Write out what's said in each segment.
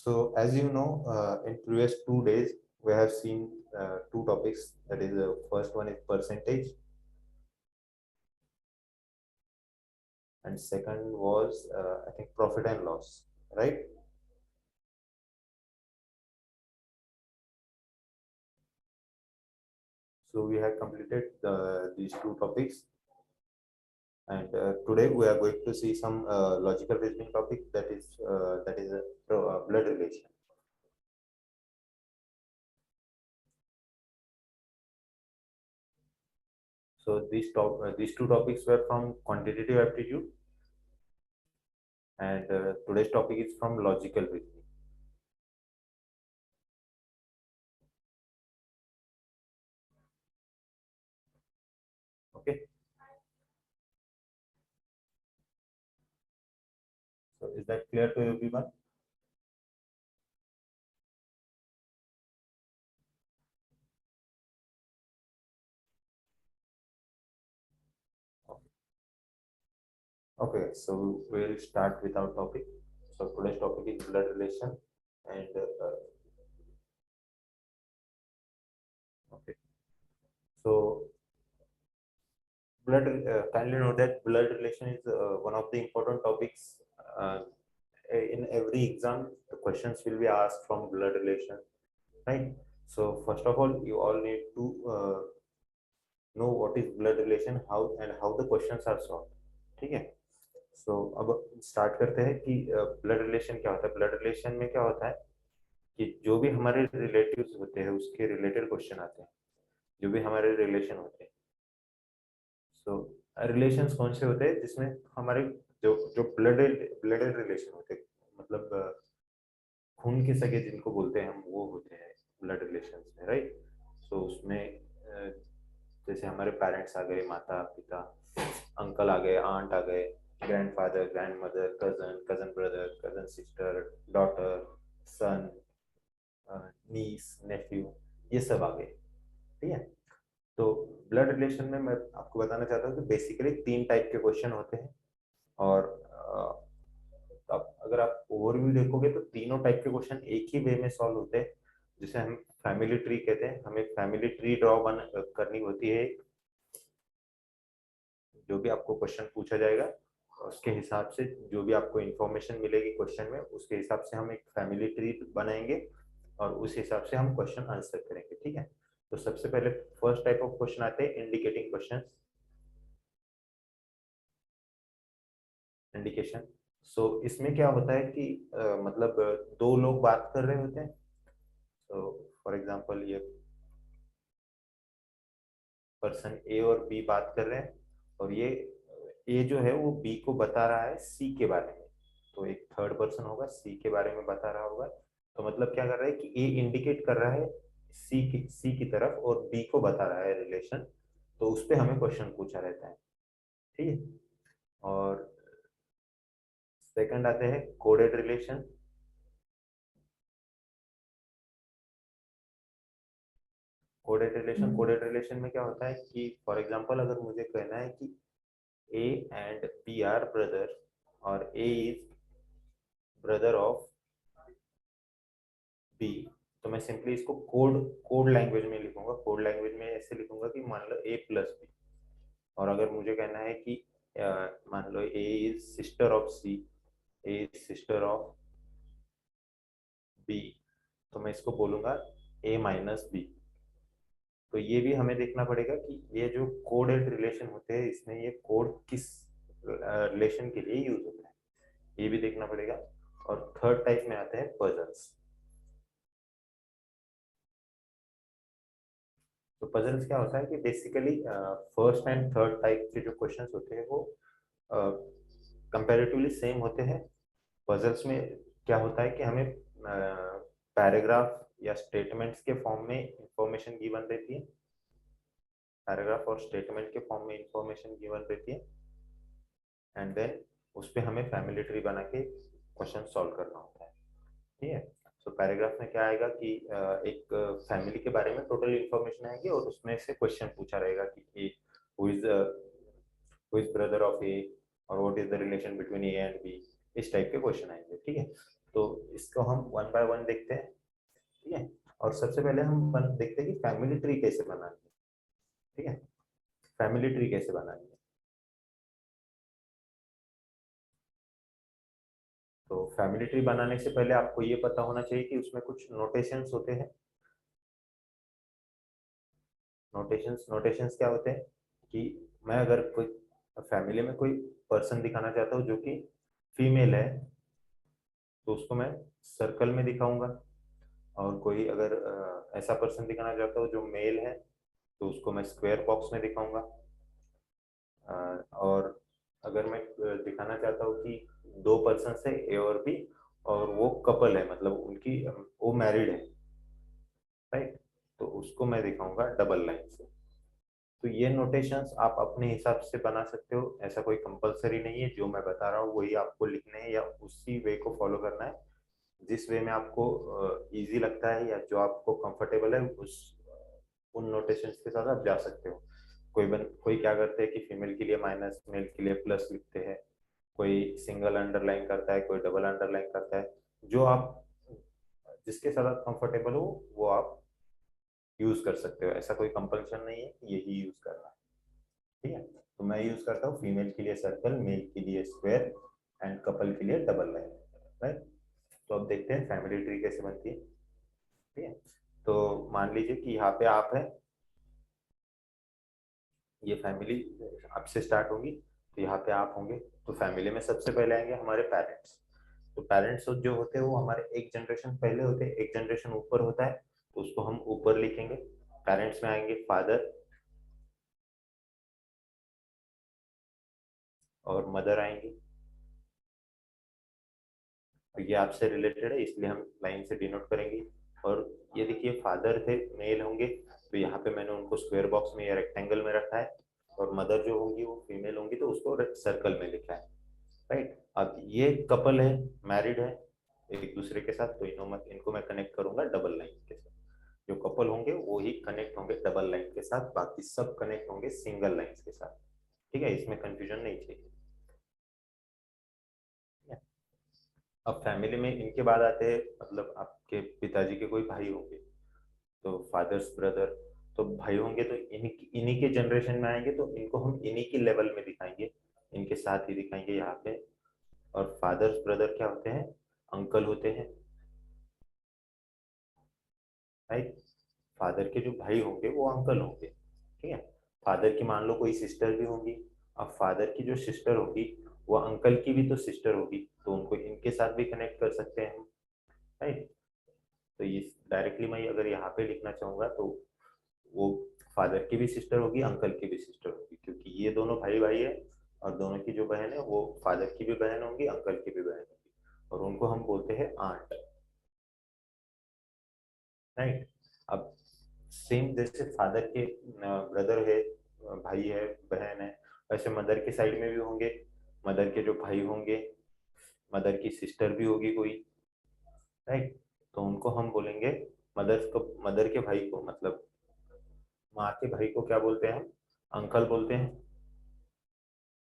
So as you know, in previous 2 days, we have seen two topics. That is, the first one is percentage, and second was I think profit and loss, right? So we have completed these two topics, and today we are going to see some logical reasoning topic, that is blood relation. So these two topics were from quantitative aptitude, and today's topic is from logical reasoning. Okay. So is that clear to everyone? Okay, so we'll start with our topic. So today's topic is blood relation, and okay. So kindly know that blood relation is one of the important topics. Uh, in every exam, the questions will be asked from blood relation, right? So first of all, you all need to know what is blood relation, how the questions are solved. ठीक है? So अब start करते हैं कि blood relation क्या होता है. Blood relation में क्या होता है कि जो भी हमारे रिलेटिव्स होते हैं उसके रिलेटेड क्वेश्चन आते हैं, जो भी हमारे रिलेशन होते हैं. सो रिलेशंस कौन से होते हैं जिसमें हमारे जो जो ब्लड रिलेशन होते हैं, मतलब खून के सगे जिनको बोलते हैं हम, वो होते हैं ब्लड रिलेशंस में, राइट? सो उसमें जैसे हमारे पेरेंट्स आ गए, माता पिता, अंकल आ गए, आंट आ गए, grandfather, grandmother, cousin, cousin brother, cousin sister, daughter, son, niece, nephew, ये सब आ गए. ठीक है? तो ब्लड रिलेशन में मैं आपको बताना चाहता हूँ कि बेसिकली 3 टाइप के क्वेश्चन होते हैं. और अब अगर आप ओवरव्यू देखोगे तो तीनों टाइप के क्वेश्चन एक ही वे में सॉल्व होते हैं, जिसे हम फैमिली ट्री कहते हैं. हमें फैमिली ट्री ड्रॉ करनी होती है. जो भी आपको क्वेश्चन पूछा जाएगा उसके हिसाब से जो भी आपको इंफॉर्मेशन मिलेगी क्वेश्चन में, उसके हिसाब से हम एक फैमिली ट्री बनाएंगे और उस हिसाब से हम क्वेश्चन आंसर करेंगे. ठीक है? तो सबसे पहले फर्स्ट टाइप ऑफ क्वेश्चन आते हैं इंडिकेटिंग क्वेश्चन. इंडिकेशन. सो इसमें क्या होता है कि मतलब दो लोग बात कर रहे होते हैं. तो फॉर एग्जांपल ये पर्सन ए और बी बात कर रहे हैं, और ये ए जो है वो बी को बता रहा है सी के बारे में. तो एक थर्ड पर्सन होगा, सी के बारे में बता रहा होगा. तो मतलब क्या कर रहा है कि ए इंडिकेट कर रहा है सी की तरफ और बी को बता रहा है रिलेशन. तो उस पे हमें क्वेश्चन पूछा रहता है. ठीक है? और सेकंड आते हैं कोडेड रिलेशन. कोडेड रिलेशन में क्या होता है कि फॉर एग्जांपल अगर मुझे कहना है कि A and B are brother, और A is brother of B, तो मैं सिंपली इसको कोड कोड लैंग्वेज में लिखूंगा. कोड लैंग्वेज में ऐसे लिखूंगा कि मान लो ए प्लस बी. और अगर मुझे कहना है कि मान लो A is sister of C, A is sister of B, तो मैं इसको बोलूंगा ए माइनस बी. तो ये भी हमें देखना पड़ेगा कि ये जो कोडेड रिलेशन होते हैं इसमें ये कोड किस रिलेशन के लिए यूज होता है, ये भी देखना पड़ेगा. और थर्ड टाइप में आते हैं पजल्स. तो पजल्स क्या होता है कि basically first and third type के जो क्वेश्चंस होते हैं वो कंपैरेटिवली सेम होते हैं. पजल्स में क्या होता है कि हमें पैराग्राफ या स्टेटमेंट्स के फॉर्म में इंफॉर्मेशन गिवन रहती है. पैराग्राफ और स्टेटमेंट के फॉर्म में इंफॉर्मेशन गिवन रहती है, एंड देन उस पर हमें फैमिली ट्री बना के क्वेश्चन सॉल्व करना होता है. ठीक है? तो पैराग्राफ में क्या आएगा कि एक फैमिली के बारे में टोटल इंफॉर्मेशन आएगी और उसमें से क्वेश्चन पूछा रहेगा कि who is brother of A, और what is the relation between A and B. इस टाइप के क्वेश्चन आएंगे. ठीक है? तो इसको हम वन बाय वन देखते हैं, ठीक है। और सबसे पहले हम देखते हैं कि फैमिली ट्री कैसे बनानी है, ठीक है। फैमिली ट्री कैसे बनानी है, तो फैमिली ट्री बनाने से पहले आपको ये पता होना चाहिए कि उसमें कुछ नोटेशंस होते हैं। नोटेशंस क्या होते हैं कि मैं अगर कोई फैमिली में कोई पर्सन दिखाना चाहता हूँ जो कि फीमेल है, तो उसको मैं सर्कल में दिखाऊंगा। और कोई अगर ऐसा पर्सन दिखाना चाहता हूँ जो मेल है, तो उसको मैं स्क्वायर बॉक्स में दिखाऊंगा। और अगर मैं दिखाना चाहता हूँ कि दो पर्सन है ए और बी, और वो कपल है, मतलब उनकी वो मैरिड है, राइट, तो उसको मैं दिखाऊंगा डबल लाइन से। तो ये नोटेशंस आप अपने हिसाब से बना सकते हो, ऐसा कोई कंपलसरी नहीं है। जो मैं बता रहा हूँ वही आपको लिखने हैं या उसी वे को फॉलो करना है, जिस वे में आपको इजी लगता है या जो आपको कंफर्टेबल है, उस उन नोटेशंस के साथ आप जा सकते हो। कोई क्या करते हैं कि फीमेल के लिए माइनस, मेल के लिए प्लस लिखते हैं, कोई सिंगल अंडरलाइन करता है, कोई डबल अंडरलाइन करता है। जो आप जिसके साथ आप कंफर्टेबल हो वो आप यूज कर सकते हो, ऐसा कोई कंपल्शन नहीं है कि यही यूज करना है, ठीक है। तो मैं यूज करता हूँ फीमेल के लिए सर्कल, मेल के लिए स्क्वायर एंड कपल के लिए डबल लाइन, राइट। तो अब देखते हैं फैमिली ट्री कैसे बनती है, ठीक है। तो मान लीजिए कि यहाँ पे आप है, ये फैमिली आपसे स्टार्ट होगी, तो यहाँ पे आप होंगे। तो फैमिली में सबसे पहले आएंगे हमारे पेरेंट्स। तो पेरेंट्स जो होते हैं वो हमारे एक जनरेशन पहले होते हैं, एक जनरेशन ऊपर होता है, तो उसको हम ऊपर लिखेंगे। पेरेंट्स में आएंगे फादर और मदर आएंगी। तो ये आपसे रिलेटेड है इसलिए हम लाइन से डिनोट करेंगे। और ये देखिए फादर थे, मेल होंगे, तो यहाँ पे मैंने उनको स्क्वायर बॉक्स में या रेक्टेंगल में रखा है। और मदर जो होंगी वो फीमेल होंगी, तो उसको सर्कल में लिखा है, राइट। अब ये कपल है, मैरिड है एक दूसरे के साथ, तो इनको मैं कनेक्ट करूंगा डबल लाइन के साथ। जो कपल होंगे वो ही कनेक्ट होंगे डबल लाइन के साथ, बाकी सब कनेक्ट होंगे सिंगल लाइन के साथ, ठीक है। इसमें कंफ्यूजन नहीं चाहिए, ठीक है? अब फैमिली में इनके बाद आते हैं, मतलब आपके पिताजी के कोई भाई होंगे, तो फादर्स ब्रदर, तो भाई होंगे तो इन्हीं इन्हीं के जनरेशन में आएंगे, तो इनको हम इन्हीं की लेवल में दिखाएंगे, इनके साथ ही दिखाएंगे यहाँ पे। और फादर्स ब्रदर क्या होते हैं, अंकल होते हैं, राइट। फादर के जो भाई होंगे वो अंकल होंगे, ठीक है। फादर की मान लो कोई सिस्टर भी होंगी, अब फादर की जो सिस्टर होगी वो अंकल की भी तो सिस्टर होगी, तो उनको इनके साथ भी कनेक्ट कर सकते हैं हम, राइट। तो ये डायरेक्टली मैं अगर यहाँ पे लिखना चाहूंगा तो वो फादर की भी सिस्टर होगी, अंकल की भी सिस्टर होगी, क्योंकि ये दोनों भाई भाई है। और दोनों की जो बहन है वो फादर की भी बहन होंगी, अंकल की भी बहन होगी, और उनको हम बोलते हैं आंट, राइट। अब सेम जैसे फादर के ब्रदर है, भाई है, बहन है, वैसे मदर के साइड में भी होंगे। मदर के जो भाई होंगे, मदर की सिस्टर भी होगी कोई, राइट। तो उनको हम बोलेंगे, मदर के भाई को, मतलब माँ के भाई को क्या बोलते हैं हम, अंकल बोलते हैं।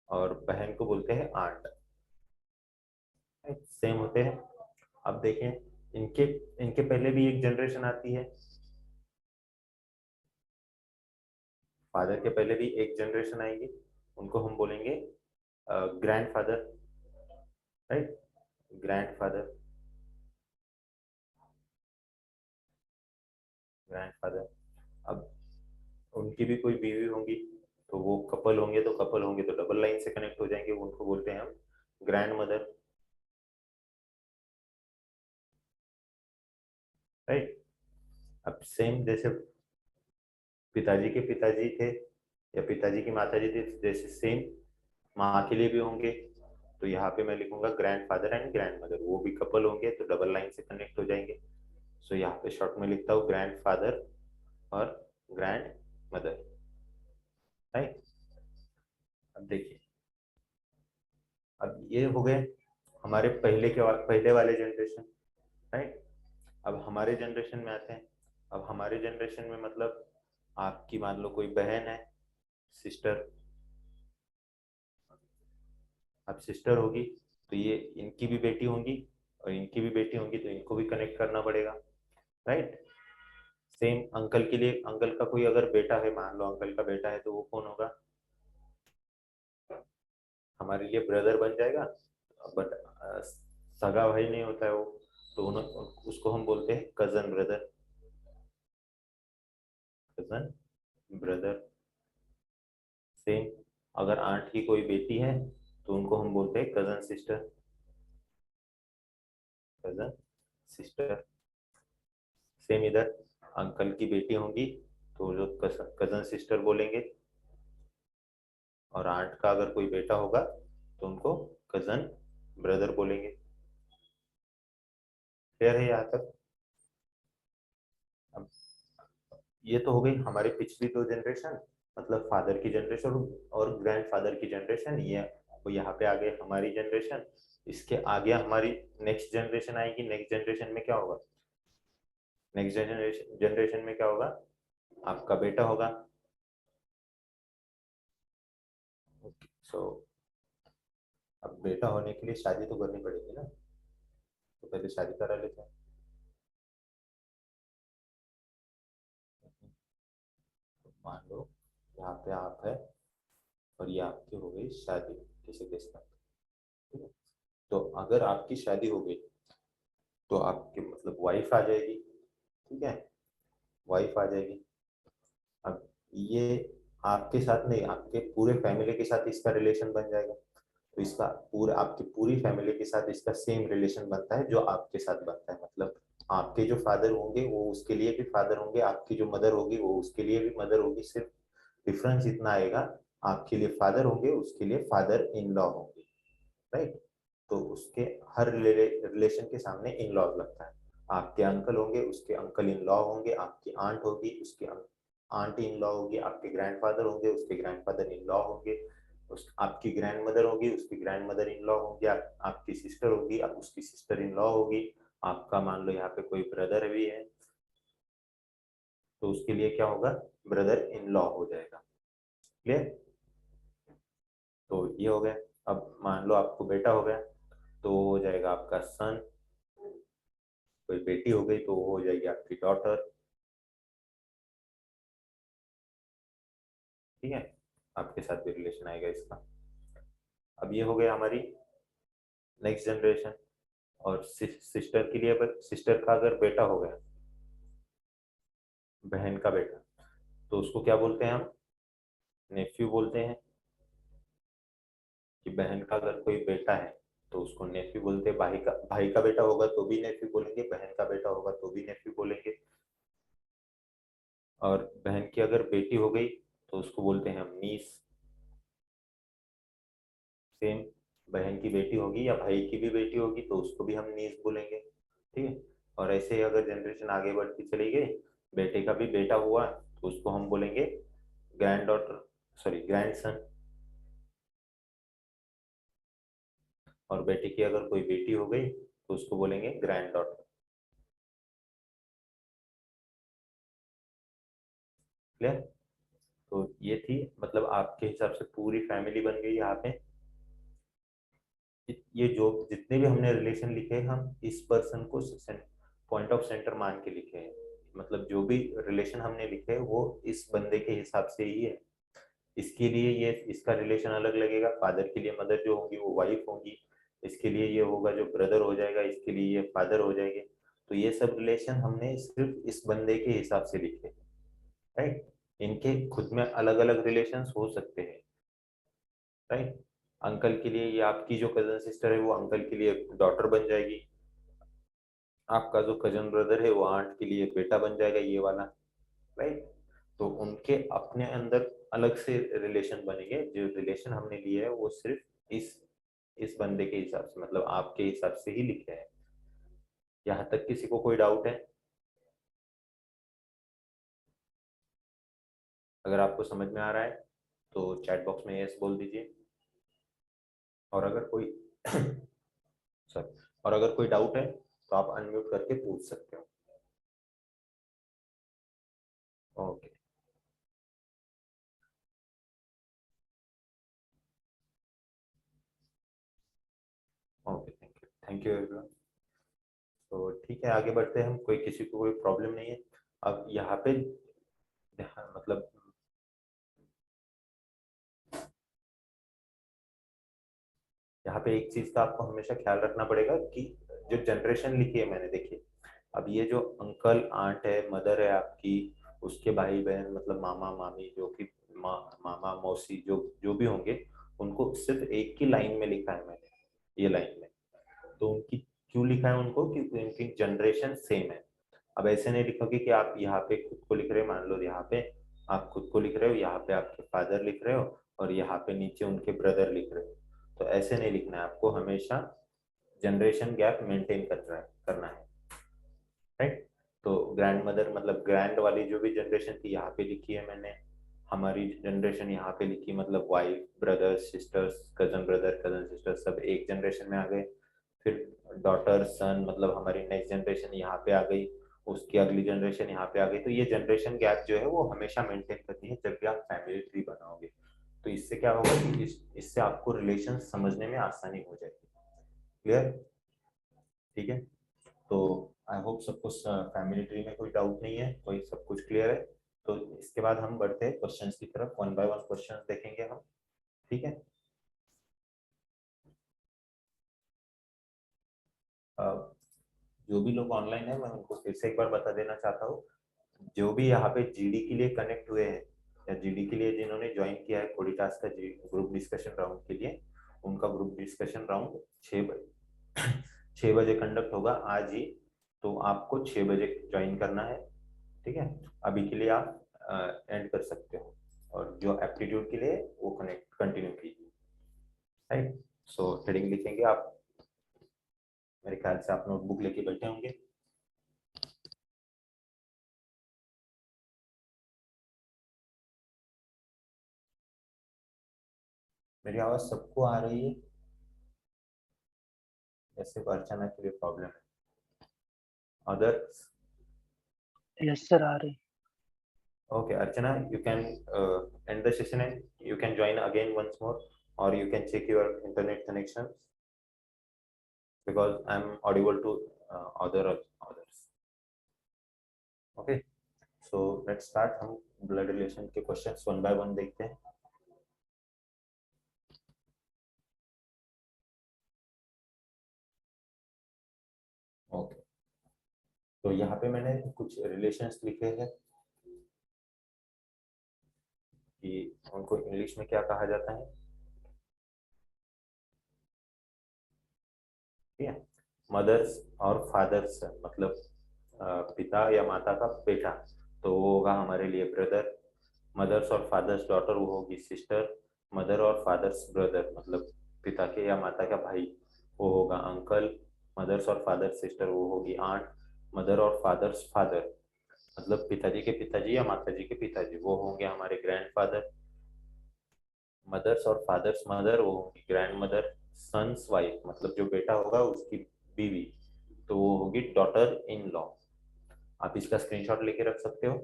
और बहन को बोलते हैं आंट, सेम होते हैं। अब देखें, इनके इनके पहले भी एक जनरेशन आती है, फादर के पहले भी एक जनरेशन आएगी, उनको हम बोलेंगे grand father, right, grand father, grand father. अब उनकी भी कोई बीवी होंगी, तो वो कपल होंगे, तो कपल होंगे तो डबल लाइन से कनेक्ट हो जाएंगे, उनको बोलते हैं हम ग्रैंड मदर, राइट। अब सेम जैसे पिताजी के पिताजी थे या पिताजी की माता जी थे, जैसे सेम माँ के लिए भी होंगे, तो यहाँ पे मैं लिखूंगा grand father and grand mother, वो भी कपल होंगे तो डबल लाइन से कनेक्ट हो जाएंगे। सो यहाँ पे शॉर्ट में लिखता हूँ ग्रैंड फादर और ग्रैंड मदर, राइट। अब देखिए, अब ये हो गए हमारे पहले वाले जनरेशन, राइट। अब हमारे जनरेशन में आते हैं। अब हमारे जनरेशन में मतलब आपकी मान लो कोई बहन है, सिस्टर, अब सिस्टर होगी, तो ये इनकी भी बेटी होंगी, और इनकी भी बेटी होंगी तो इनको भी कनेक्ट करना पड़ेगा, राइट। सेम अंकल के लिए, अंकल का कोई अगर बेटा है, मान लो अंकल का बेटा है, तो वो कौन होगा, हमारे लिए ब्रदर बन जाएगा, बट सगा भाई नहीं होता है वो, तो उसको हम बोलते हैं cousin brother, cousin brother. Same अगर आंट की कोई बेटी है तो उनको हम बोलते हैं cousin sister, cousin sister. Same इधर अंकल की बेटी होंगी तो जो कजन सिस्टर बोलेंगे, और आंट का अगर कोई बेटा होगा तो उनको कजन ब्रदर बोलेंगे। क्लियर है यहाँ तक? अब ये तो हो गई हमारी पिछली दो जनरेशन, मतलब फादर की जनरेशन और ग्रैंडफादर की जनरेशन, ये वो यहाँ पे आ गए हमारी जनरेशन। इसके आगे हमारी नेक्स्ट जनरेशन आएगी, नेक्स्ट जनरेशन में क्या होगा, नेक्स्ट जनरेशन जनरेशन में क्या होगा, आपका बेटा होगा। सो अब बेटा होने के लिए शादी तो करनी पड़ेगी ना, तो पहले शादी करा लेते हैं। तो मान लो यहाँ पे आप है और ये आपकी हो गई शादी किसी के साथ, ठीक है। तो अगर आपकी शादी हो गई तो आपकी मतलब वाइफ आ जाएगी, ठीक है, वाइफ आ जाएगी। अब ये आपके साथ नहीं, आपके पूरे फैमिली के साथ इसका रिलेशन बन जाएगा, तो इसका पूरा आपकी पूरी फैमिली के साथ इसका सेम रिलेशन बनता है जो आपके साथ बनता है। मतलब आपके जो फादर होंगे वो उसके लिए भी फादर होंगे, आपकी जो मदर होगी वो उसके लिए भी मदर होगी, सिर्फ डिफरेंस इतना आएगा, आपके लिए फादर होंगे, उसके लिए फादर इन लॉ होंगे, राइट। तो उसके हर रिलेशन के सामने इन लॉ लगता है। आपके अंकल होंगे, उसके अंकल इन लॉ होंगे, आपकी आंट होगी, उसकी आंटी इन लॉ होगी, आपके ग्रैंडफादर होंगे, उसके ग्रैंडफादर इन लॉ होंगे, उस आपकी ग्रैंड मदर होगी, उसकी ग्रैंड मदर इन लॉ होंगी, आपकी सिस्टर होगी, अब उसकी सिस्टर इन लॉ होगी, आपका मान लो यहाँ पे कोई ब्रदर भी है तो उसके लिए क्या होगा, ब्रदर इन लॉ हो जाएगा। क्लियर? तो ये हो गया। अब मान लो आपको बेटा हो गया तो वो हो जाएगा आपका सन, कोई बेटी हो गई तो वो हो जाएगी आपकी डॉटर, ठीक है, आपके साथ भी रिलेशन आएगा इसका। अब ये हो गया हमारी नेक्स्ट जनरेशन। और सिस्टर के लिए, अगर सिस्टर का अगर बेटा हो गया, बहन का बेटा, तो उसको क्या बोलते हैं हम, नेफ्यू बोलते हैं। कि बहन का अगर कोई बेटा है तो उसको नेफ्यू बोलते हैं, भाई का बेटा होगा तो भी नेफ्यू बोलेंगे, बहन का बेटा होगा तो भी नेफ्यू बोलेंगे। और बहन की अगर बेटी हो गई तो उसको बोलते हैं हम नीस। सेम बहन की बेटी होगी या भाई की भी बेटी होगी तो उसको भी हम नीस बोलेंगे, ठीक है। और ऐसे ही अगर जनरेशन आगे बढ़ती चली गई, बेटे का भी बेटा हुआ तो उसको हम बोलेंगे grand daughter, sorry grand son. और बेटे की अगर कोई बेटी हो गई तो उसको बोलेंगे ग्रैंड डॉटर। क्लियर? तो ये थी, मतलब आपके हिसाब से पूरी फैमिली बन गई यहाँ पे। ये जो जितने भी हमने रिलेशन लिखे हैं, हम इस पर्सन को पॉइंट ऑफ सेंटर मान के लिखे हैं। मतलब जो भी रिलेशन हमने लिखे हैं वो इस बंदे के हिसाब से ही है। इसके लिए ये इसका रिलेशन अलग लगेगा, फादर के लिए मदर जो होंगी वो वाइफ होंगी, इसके लिए ये होगा जो ब्रदर हो जाएगा, इसके लिए ये फादर हो जाएंगे। तो ये सब रिलेशन हमने सिर्फ इस बंदे के हिसाब से लिखे, राइट। इनके खुद में अलग अलग रिलेशंस हो सकते हैं, राइट। अंकल के लिए ये आपकी जो कजन सिस्टर है वो अंकल के लिए डॉटर बन जाएगी, आपका जो कजन ब्रदर है वो आंट के लिए बेटा बन जाएगा, ये वाला, राइट। तो उनके अपने अंदर अलग से रिलेशन बनेंगे, जो रिलेशन हमने लिए है वो सिर्फ इस बंदे के हिसाब से, मतलब आपके हिसाब से ही लिखे हैं। यहाँ तक किसी को कोई डाउट है? अगर आपको समझ में आ रहा है तो चैट बॉक्स में यस बोल दीजिए। और अगर कोई सॉरी, और अगर कोई डाउट है तो आप अनम्यूट करके पूछ सकते हो। Okay. Okay, thank you everyone. तो ठीक है, आगे बढ़ते हैं हम, कोई किसी को कोई प्रॉब्लम नहीं है। अब यहाँ पे मतलब यहाँ पे एक चीज का आपको हमेशा ख्याल रखना पड़ेगा कि जो जनरेशन लिखी है मैंने, देखिए अब ये जो अंकल आंट है, मदर है आपकी, उसके भाई बहन मतलब मामा मामी, जो कि मामा मौसी जो जो भी होंगे, उनको सिर्फ एक ही लाइन में लिखा है मैंने, ये लाइन में। तो उनकी क्यों लिखा है उनको, क्योंकि उनकी जनरेशन सेम है। अब ऐसे नहीं लिखोगे कि आप यहाँ पे खुद को लिख रहे हो, मान लो यहाँ पे आप खुद को लिख रहे हो, यहाँ पे आपके फादर लिख रहे हो, और यहाँ पे नीचे उनके ब्रदर लिख रहे हो। तो ऐसे नहीं लिखना है आपको, हमेशा जनरेशन गैप मेंटेन करना है, राइट। तो ग्रैंड मदर मतलब ग्रैंड वाली जो भी जनरेशन थी यहाँ पे लिखी है मैंने, हमारी जनरेशन यहाँ पे लिखी, मतलब wife brothers sisters cousin brother cousin sister सब एक जनरेशन में आ गए। फिर डॉटर सन मतलब हमारी नेक्स्ट जनरेशन यहाँ पे आ गई, उसकी अगली जनरेशन यहाँ पे आ गई। तो ये जनरेशन गैप जो है वो हमेशा मेंटेन करनी है जब भी आप फैमिली ट्री बनाओगे। तो इससे क्या होगा कि इससे आपको रिलेशन समझने में आसानी हो जाएगी। क्लियर? ठीक है। तो आई होप सबको फैमिली ट्री में कोई डाउट नहीं है, कोई सब कुछ क्लियर है। तो इसके बाद हम बढ़ते हैं क्वेश्चंस की तरफ, वन बाय वन क्वेश्चंस देखेंगे हम। ठीक है। जो भी लोग ऑनलाइन है मैं उनको फिर से एक बार बता देना चाहता हूँ, जो भी यहाँ पे जीडी के लिए कनेक्ट हुए हैं या जीडी के लिए जिन्होंने ज्वाइन किया है कोडिटास का ग्रुप डिस्कशन राउंड के लिए, उनका ग्रुप डिस्कशन राउंड 6 बजे 6 बजे कंडक्ट होगा आज ही। तो आपको 6 बजे ज्वाइन करना है। ठीक है। अभी के लिए आप एंड कर सकते हो, और जो एप्टीट्यूड के लिए वो कनेक्ट कंटिन्यू कीजिए, राइट। सो हेडिंग लिखेंगे आप, मेरे ख्याल से आप नोटबुक लेके बैठे होंगे। मेरी आवाज सबको आ रही है? ऐसे को अर्चना के लिए प्रॉब्लम है, अदर? यस सर, आ रही। Okay, Archana, you can end the session and you can join again once more, or you can check your internet connections because I'm audible to others. Okay, so let's start. हम blood relation के questions one by one देखते हैं। Okay, तो यहाँ पे मैंने कुछ relations लिखे हैं कि उनको इंग्लिश में क्या कहा जाता है। ठीक है। मदर्स और फादर्स मतलब पिता या माता का बेटा, तो वो होगा हमारे लिए ब्रदर। मदर्स और फादर्स डॉटर वो होगी सिस्टर। मदर और फादर्स ब्रदर मतलब पिता के या माता का भाई, वो होगा अंकल। मदर्स और फादर सिस्टर वो होगी आंट। मदर और फादर्स फादर मतलब पिताजी के पिताजी या माताजी के पिताजी, वो होंगे हमारे ग्रैंडफादर। मदर्स और फादर्स मदर वो होगी ग्रैंड मदर। सन्स वाइफ मतलब जो बेटा होगा उसकी बीवी, तो वो होगी डॉटर इन लॉ। आप इसका स्क्रीनशॉट लेके रख सकते हो,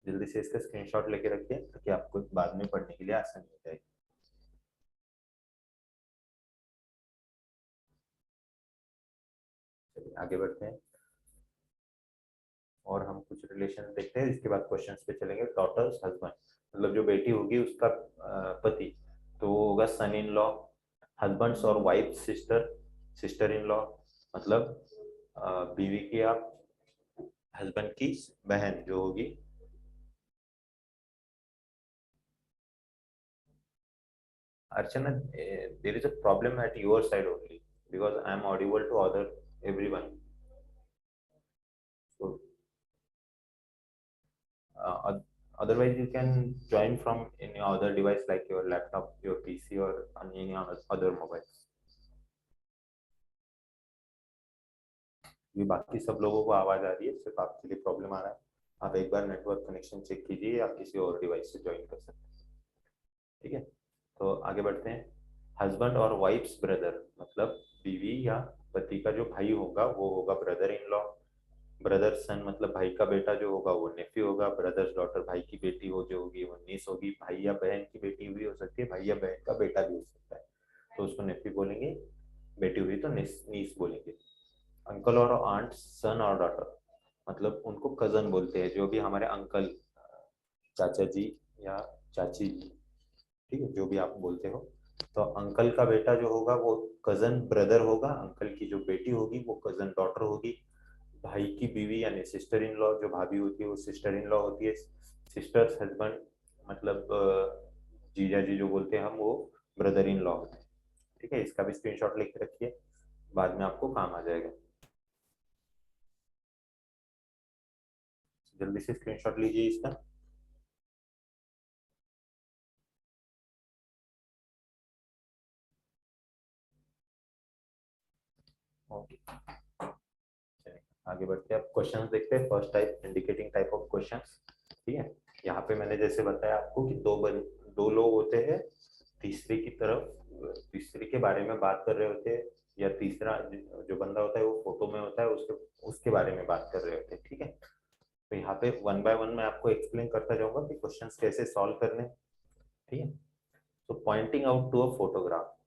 जल्दी से इसका स्क्रीनशॉट लेके रखिए ताकि आपको बाद में पढ़ने के लिए आसानी हो जाएगी। चलिए आगे बढ़ते हैं और हम कुछ रिलेशन देखते हैं, इसके बाद क्वेश्चंस पे चलेंगे। डॉटर्स हस्बैंड मतलब जो बेटी होगी उसका पति, तो वो होगा सन इन लॉ। हस्बैंड्स और wife sister, sister in law मतलब बीवी की या हस्बैंड की बहन जो होगी। Archana, there is a problem at your side only because I am audible to other everyone. So uh, otherwise you can join from any other device like your laptop, your PC, or on any other mobiles. ये बाकी सब लोगों को आवाज आ रही है, सिर्फ आपके लिए प्रॉब्लम आ रहा है। आप एक बार नेटवर्क कनेक्शन चेक कीजिए, आप किसी और डिवाइस से ज्वाइन कर सकते हैं। ठीक है। तो आगे बढ़ते हैं। हस्बैंड और वाइफ्स ब्रदर मतलब बीवी या पति का जो भाई होगा वो होगा ब्रदर इन लॉ। ब्रदर सन मतलब भाई का बेटा जो होगा वो नेफ्यू होगा। ब्रदर्स डॉटर भाई की बेटी हो जो होगी वो नीस होगी। भाई या बहन की बेटी भी हो सकती है, भाई या बहन का बेटा भी हो सकता है, तो उसको नेफ्यू बोलेंगे। बेटी हुई तो नीस बोलेंगे। अंकल और आंट सन और डॉटर, मतलब उनको कजन बोलते हैं, जो भी हमारे अंकल, चाचा जी या चाची जी, ठीक है, जो भी आप बोलते हो। तो अंकल का बेटा जो होगा वो कजन ब्रदर होगा, अंकल की जो बेटी होगी वो कजन डॉटर होगी, भाई की बीवी यानी सिस्टर इन लॉ जो भाभी होती है वो सिस्टर इन लॉ होती है, सिस्टर्स हस्बैंड मतलब जीजा जी जो बोलते हैं हम, वो ब्रदर इन लॉ होते हैं। ठीक है, इसका भी स्क्रीनशॉट लेके रखिए, बाद में आपको काम आ जाएगा। जल्दी से स्क्रीनशॉट लीजिए इसका। ओके, चलिए आगे बढ़ते हैं। अब क्वेश्चन देखते हैं। First type, indicating type of question. ठीक है, यहाँ पे मैंने जैसे बताया आपको कि दो लोग होते हैं, तीसरे की तरफ तीसरे के बारे में बात कर रहे होते हैं, या तीसरा जो बंदा होता है वो फोटो में होता है, उसके उसके बारे में बात कर रहे होते हैं। ठीक है, तो यहाँ पे वन बाय वन मैं आपको एक्सप्लेन करता जाऊंगा कि क्वेश्चंस कैसे सॉल्व करने हैं। ठीक है, तो pointing out to a photograph,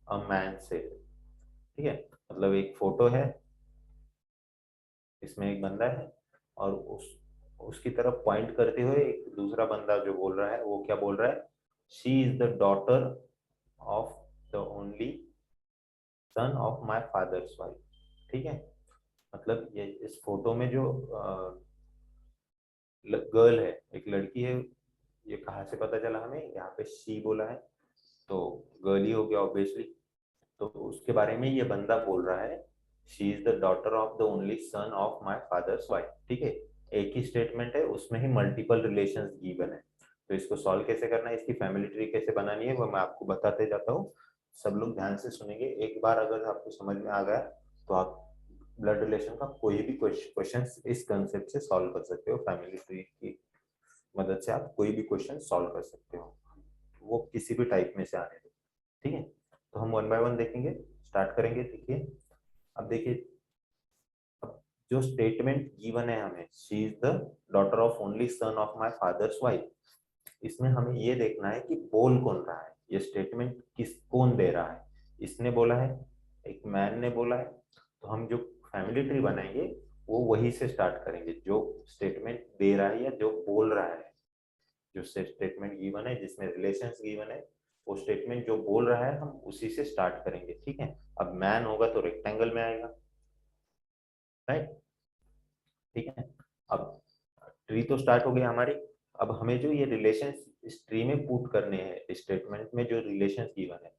a man से। ठीक है, मतलब एक फोटो है, इसमें एक बंदा है, और उसकी तरफ पॉइंट करते हुए एक दूसरा बंदा जो बोल रहा है वो क्या बोल रहा है, she is the daughter of the only son of my father's wife. ठीक है, मतलब ये इस फोटो में जो गर्ल है, एक लड़की है, ये कहाँ से पता चला हमें, यहाँ पे शी बोला है तो गर्ल ही हो गया ऑब्वियसली। तो उसके बारे में ये बंदा बोल रहा है, she is the daughter of the only son of my father's wife. ठीक है, एक ही स्टेटमेंट है, उसमें ही मल्टीपल रिलेशंस गिवन है। तो इसको सॉल्व कैसे करना है, इसकी फैमिली ट्री कैसे बनानी है, वो मैं आपको बताते जाता हूँ। सब लोग ध्यान से सुनेंगे। एक बार अगर आपको समझ में आ गया तो आप ब्लड रिलेशन का कोई भी क्वेश्चन इस कंसेप्ट से सॉल्व कर सकते हो। फैमिली ट्री की मदद से आप कोई भी क्वेश्चन सॉल्व कर सकते हो, वो किसी भी टाइप में से आने दो। ठीक है, तो हम वन बाय वन देखेंगे, स्टार्ट करेंगे। देखिए, अब देखिए, अब जो स्टेटमेंट गिवन है हमें, she is the daughter of only son of my father's wife, इसमें हमें ये देखना है कि बोल कौन रहा है, ये स्टेटमेंट कौन दे रहा है। इसने बोला है, एक मैन ने बोला है। तो हम जो फैमिली ट्री बनाएंगे वो वही से स्टार्ट करेंगे, जो स्टेटमेंट दे रहा है या जो बोल रहा है। जो स्टेटमेंट गिवन है जिसमें रिलेशंस गिवन है, वो स्टेटमेंट जो बोल रहा है हम उसी से स्टार्ट करेंगे। ठीक है, अब मैन होगा तो रेक्टेंगल में आएगा, राइट। ठीक है, अब ट्री तो स्टार्ट हो गई हमारी। अब हमें जो ये रिलेशन इस ट्री में पुट करने हैं, स्टेटमेंट में जो रिलेशन गिवन है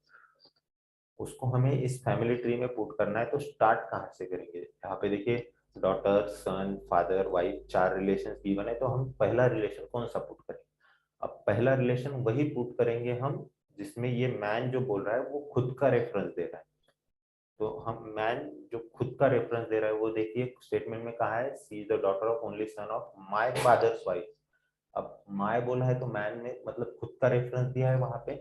उसको हमें इस फैमिली ट्री में पुट करना है। तो स्टार्ट कहाँ से करेंगे, यहाँ पे देखिए, डॉटर सन फादर वाइफ, चार रिलेशन गिवन है, तो हम पहला रिलेशन कौन सा पुट करेंगे। अब पहला रिलेशन वही पुट करेंगे हम जिसमें ये मैन जो बोल रहा है वो खुद का रेफरेंस दे रहा है। तो हम मैन जो खुद का रेफरेंस दे रहा है वो देखिए, स्टेटमेंट में कहा है, C is the daughter of only son of my father's wife. अब माय बोला है तो मैन ने मतलब खुद का रेफरेंस दिया है वहां पे,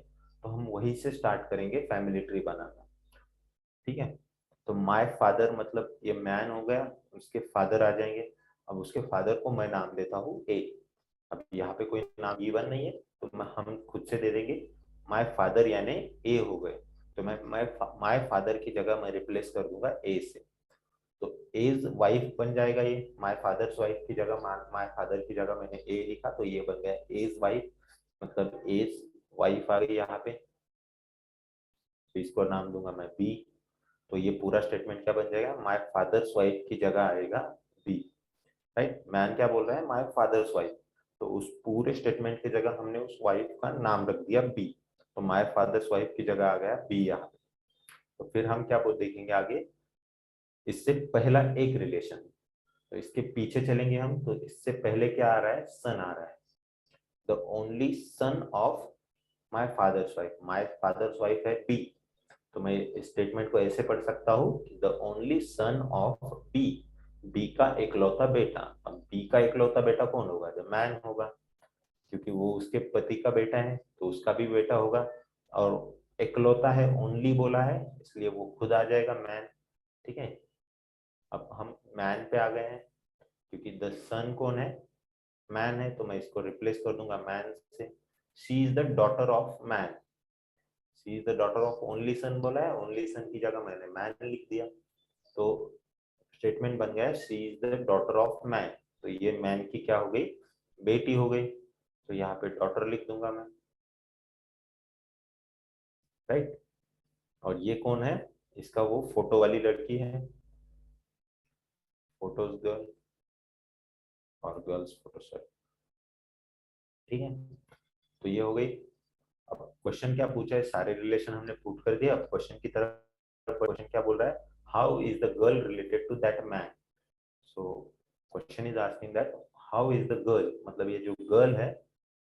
तो हम वही से स्टार्ट करेंगे फैमिली ट्री बनाना। ठीक है, तो माय फादर मतलब ये मैन हो गया, उसके फादर आ जाएंगे। अब उसके फादर को मैं नाम देता हूँ ए। अब यहाँ पे कोई नाम गिवन नहीं है, तो हम खुद से दे देंगे माय फादर यानी ए हो गए। तो मैं माय फादर की जगह मैं रिप्लेस कर दूंगा ए से। तो एज वाइफ बन जाएगा, ये माय फादर्स वाइफ की जगह माय फादर की जगह मैंने ए लिखा तो ये बन गया एज वाइफ, मतलब एज वाइफ आ गई यहाँ पे। तो इसको नाम दूंगा मैं बी। तो ये पूरा स्टेटमेंट क्या बन जाएगा, माय फादर्स वाइफ की जगह आएगा बी। राइट, मैन क्या बोल रहा है, माय फादर्स वाइफ, तो उस पूरे स्टेटमेंट की जगह हमने उस वाइफ का नाम रख दिया बी। तो माय फादर्स वाइफ की जगह आ गया बी यहाँ पे। तो फिर हम क्या बोल देखेंगे आगे, इससे पहला एक रिलेशन, तो इसके पीछे चलेंगे हम, तो इससे पहले क्या आ रहा है, सन आ रहा है, the only son of my father's wife, my father's wife है बी। तो मैं स्टेटमेंट को ऐसे पढ़ सकता हूँ, the only son of B, B का इकलौता बेटा। अब बी का इकलौता बेटा कौन होगा, द मैन होगा, क्योंकि वो उसके पति का बेटा है तो उसका भी बेटा होगा। और इकलौता है, ओनली बोला है, इसलिए वो खुद आ जाएगा मैन। ठीक है, अब हम मैन पे आ गए हैं, क्योंकि द सन कौन है, मैन है, तो मैं इसको रिप्लेस कर दूंगा मैन से। She is the daughter of man, she is the daughter of only सन बोला है, ओनली सन की जगह मैंने मैन लिख दिया, तो स्टेटमेंट बन गया she is the daughter of man. तो ये मैन की क्या हो गई, बेटी हो गई, तो यहाँ पे डॉटर लिख दूंगा मैं, राइट। और ये कौन है, इसका वो फोटो वाली लड़की है, फोटोज गर्ल और गर्ल्स फोटो सेट, ठीक है। तो ये हो गई। अब क्वेश्चन क्या पूछा है, सारे रिलेशन हमने पुट कर दिया। अब क्वेश्चन की तरफ, क्वेश्चन क्या बोल रहा है, how is the girl related to that man. So question is asking that how is the girl, मतलब ये जो गर्ल है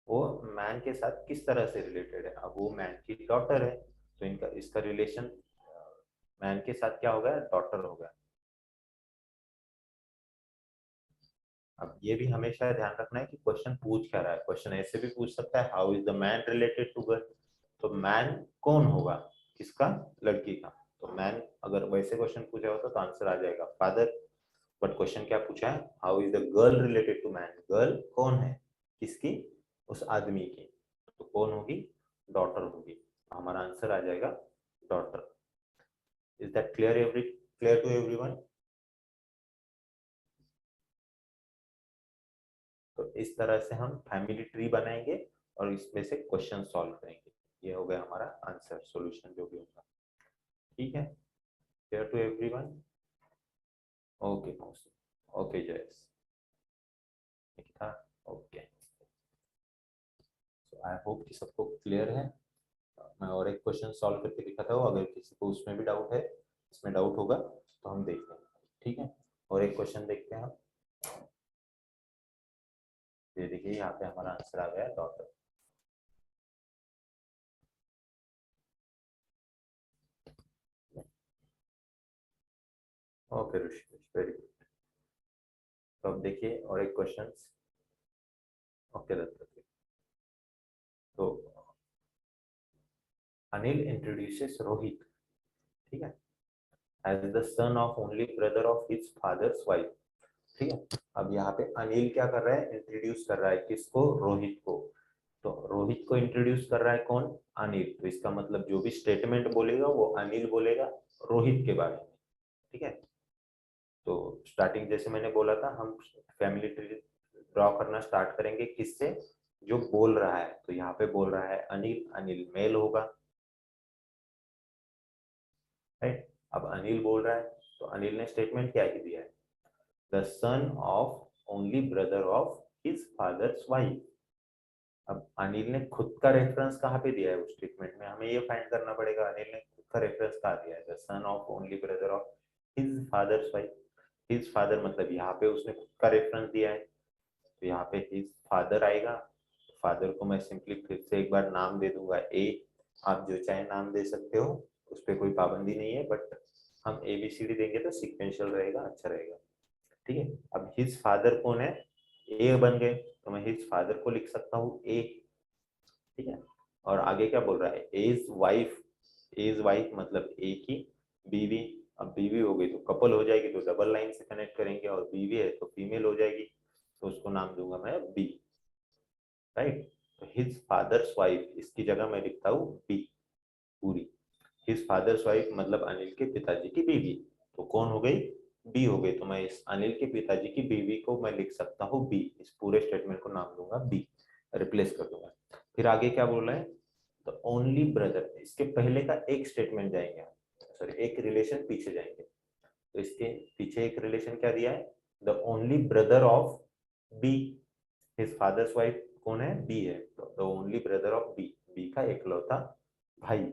वो मैन के साथ किस तरह से रिलेटेड है। अब वो मैन की डॉटर है, तो इनका इसका रिलेशन मैन के साथ क्या हो गया, डॉटर हो गया। अब ये भी हमेशा ध्यान रखना है कि क्वेश्चन पूछ क्या रहा है। क्वेश्चन ऐसे भी पूछ सकता है how is the man related to girl, तो मैन कौन होगा, किसका, लड़की का। तो मैन अगर वैसे क्वेश्चन पूछा होता तो आंसर आ जाएगा फादर। बट क्वेश्चन क्या पूछा है, how is the girl related to man, girl कौन है, किसकी, उस आदमी की, तो कौन होगी, डॉटर होगी। हमारा आंसर आ जाएगा daughter. Is that clear, clear to everyone. तो इस तरह से हम फैमिली ट्री बनाएंगे और इसमें से क्वेश्चन सॉल्व करेंगे। ये हो गया हमारा आंसर, सॉल्यूशन जो भी होगा, ठीक है। Clear to everyone. ओके मौसी, ओके जयस, ठीक था, ओके। सो आई होप कि सबको क्लियर है। मैं और एक क्वेश्चन सॉल्व करके दिखाता हूँ, अगर किसी को उसमें भी डाउट है, इसमें डाउट होगा तो हम देखते हैं, ठीक है। और एक क्वेश्चन देखते हैं हम। ये देखिए यहाँ पे हमारा आंसर आ गया डॉटर। ओके ऋषि, वेरी गुड। तो अब देखिए और एक क्वेश्चन। ओके दत्त, तो अनिल इंट्रोड्यूसेस रोहित, ठीक है, as the son of only brother of his father's wife, ठीक है। अब यहाँ पे अनिल क्या कर रहा है, इंट्रोड्यूस कर रहा है किसको, रोहित को। तो रोहित को इंट्रोड्यूस कर रहा है कौन, अनिल। तो इसका मतलब जो भी स्टेटमेंट बोलेगा वो अनिल बोलेगा रोहित के बारे में, ठीक है। तो स्टार्टिंग जैसे मैंने बोला था, हम फैमिली ट्री ड्रॉ करना स्टार्ट करेंगे किससे, जो बोल रहा है। तो यहाँ पे बोल रहा है अनिल, अनिल मेल होगा, राइट। अब अनिल बोल रहा है, तो अनिल ने स्टेटमेंट क्या ही दिया है, the son of only brother of his father's wife. अब अनिल ने खुद का रेफरेंस कहाँ पे दिया है उस स्टेटमेंट में, हमें ये फाइंड करना पड़ेगा अनिल ने खुद का रेफरेंस कहाँ दिया है, the son of only brother of his father's wife. His father मतलब यहाँ पे उसने खुद का रेफरेंस दिया है, तो यहाँ पे हिज फादर आएगा। फादर को मैं सिंपली फिर से एक बार नाम दे दूंगा ए, आप जो चाहे नाम दे सकते हो, उस पर कोई पाबंदी नहीं है, बट हम ABCD देंगे तो सिक्वेंशियल रहेगा, अच्छा रहेगा, ठीक है। अब हिज फादर कौन है, ए बन गए, तो मैं हिज फादर को लिख सकता हूँ ए, ठीक है। और आगे क्या बोल रहा है, एज वाइफ, एज वाइफ मतलब ए की बीवी। अब बीवी हो गई तो कपल हो जाएगी, तो डबल लाइन से कनेक्ट करेंगे, और बीवी है तो फीमेल हो जाएगी, तो उसको नाम दूंगा मैं बी, राइट। तो हिज फादर्स वाइफ, इसकी जगह मैं लिखता हूँ बी पूरी। हिज फादर्स वाइफ मतलब अनिल के पिताजी की बीवी, तो कौन हो गई, बी हो गई। तो मैं इस अनिल के पिताजी की बीवी को मैं लिख सकता हूँ बी, इस पूरे स्टेटमेंट को नाम दूंगा बी, रिप्लेस कर दूंगा। फिर आगे क्या बोल रहा है, तो ओनली ब्रदर, इसके पहले का एक स्टेटमेंट जाएंगे, सॉरी एक रिलेशन पीछे जाएंगे। तो इसके पीछे एक रिलेशन क्या दिया है, the only brother of B, his father's wife कौन है, बी है, तो the only brother of B, B का एकलौता भाई।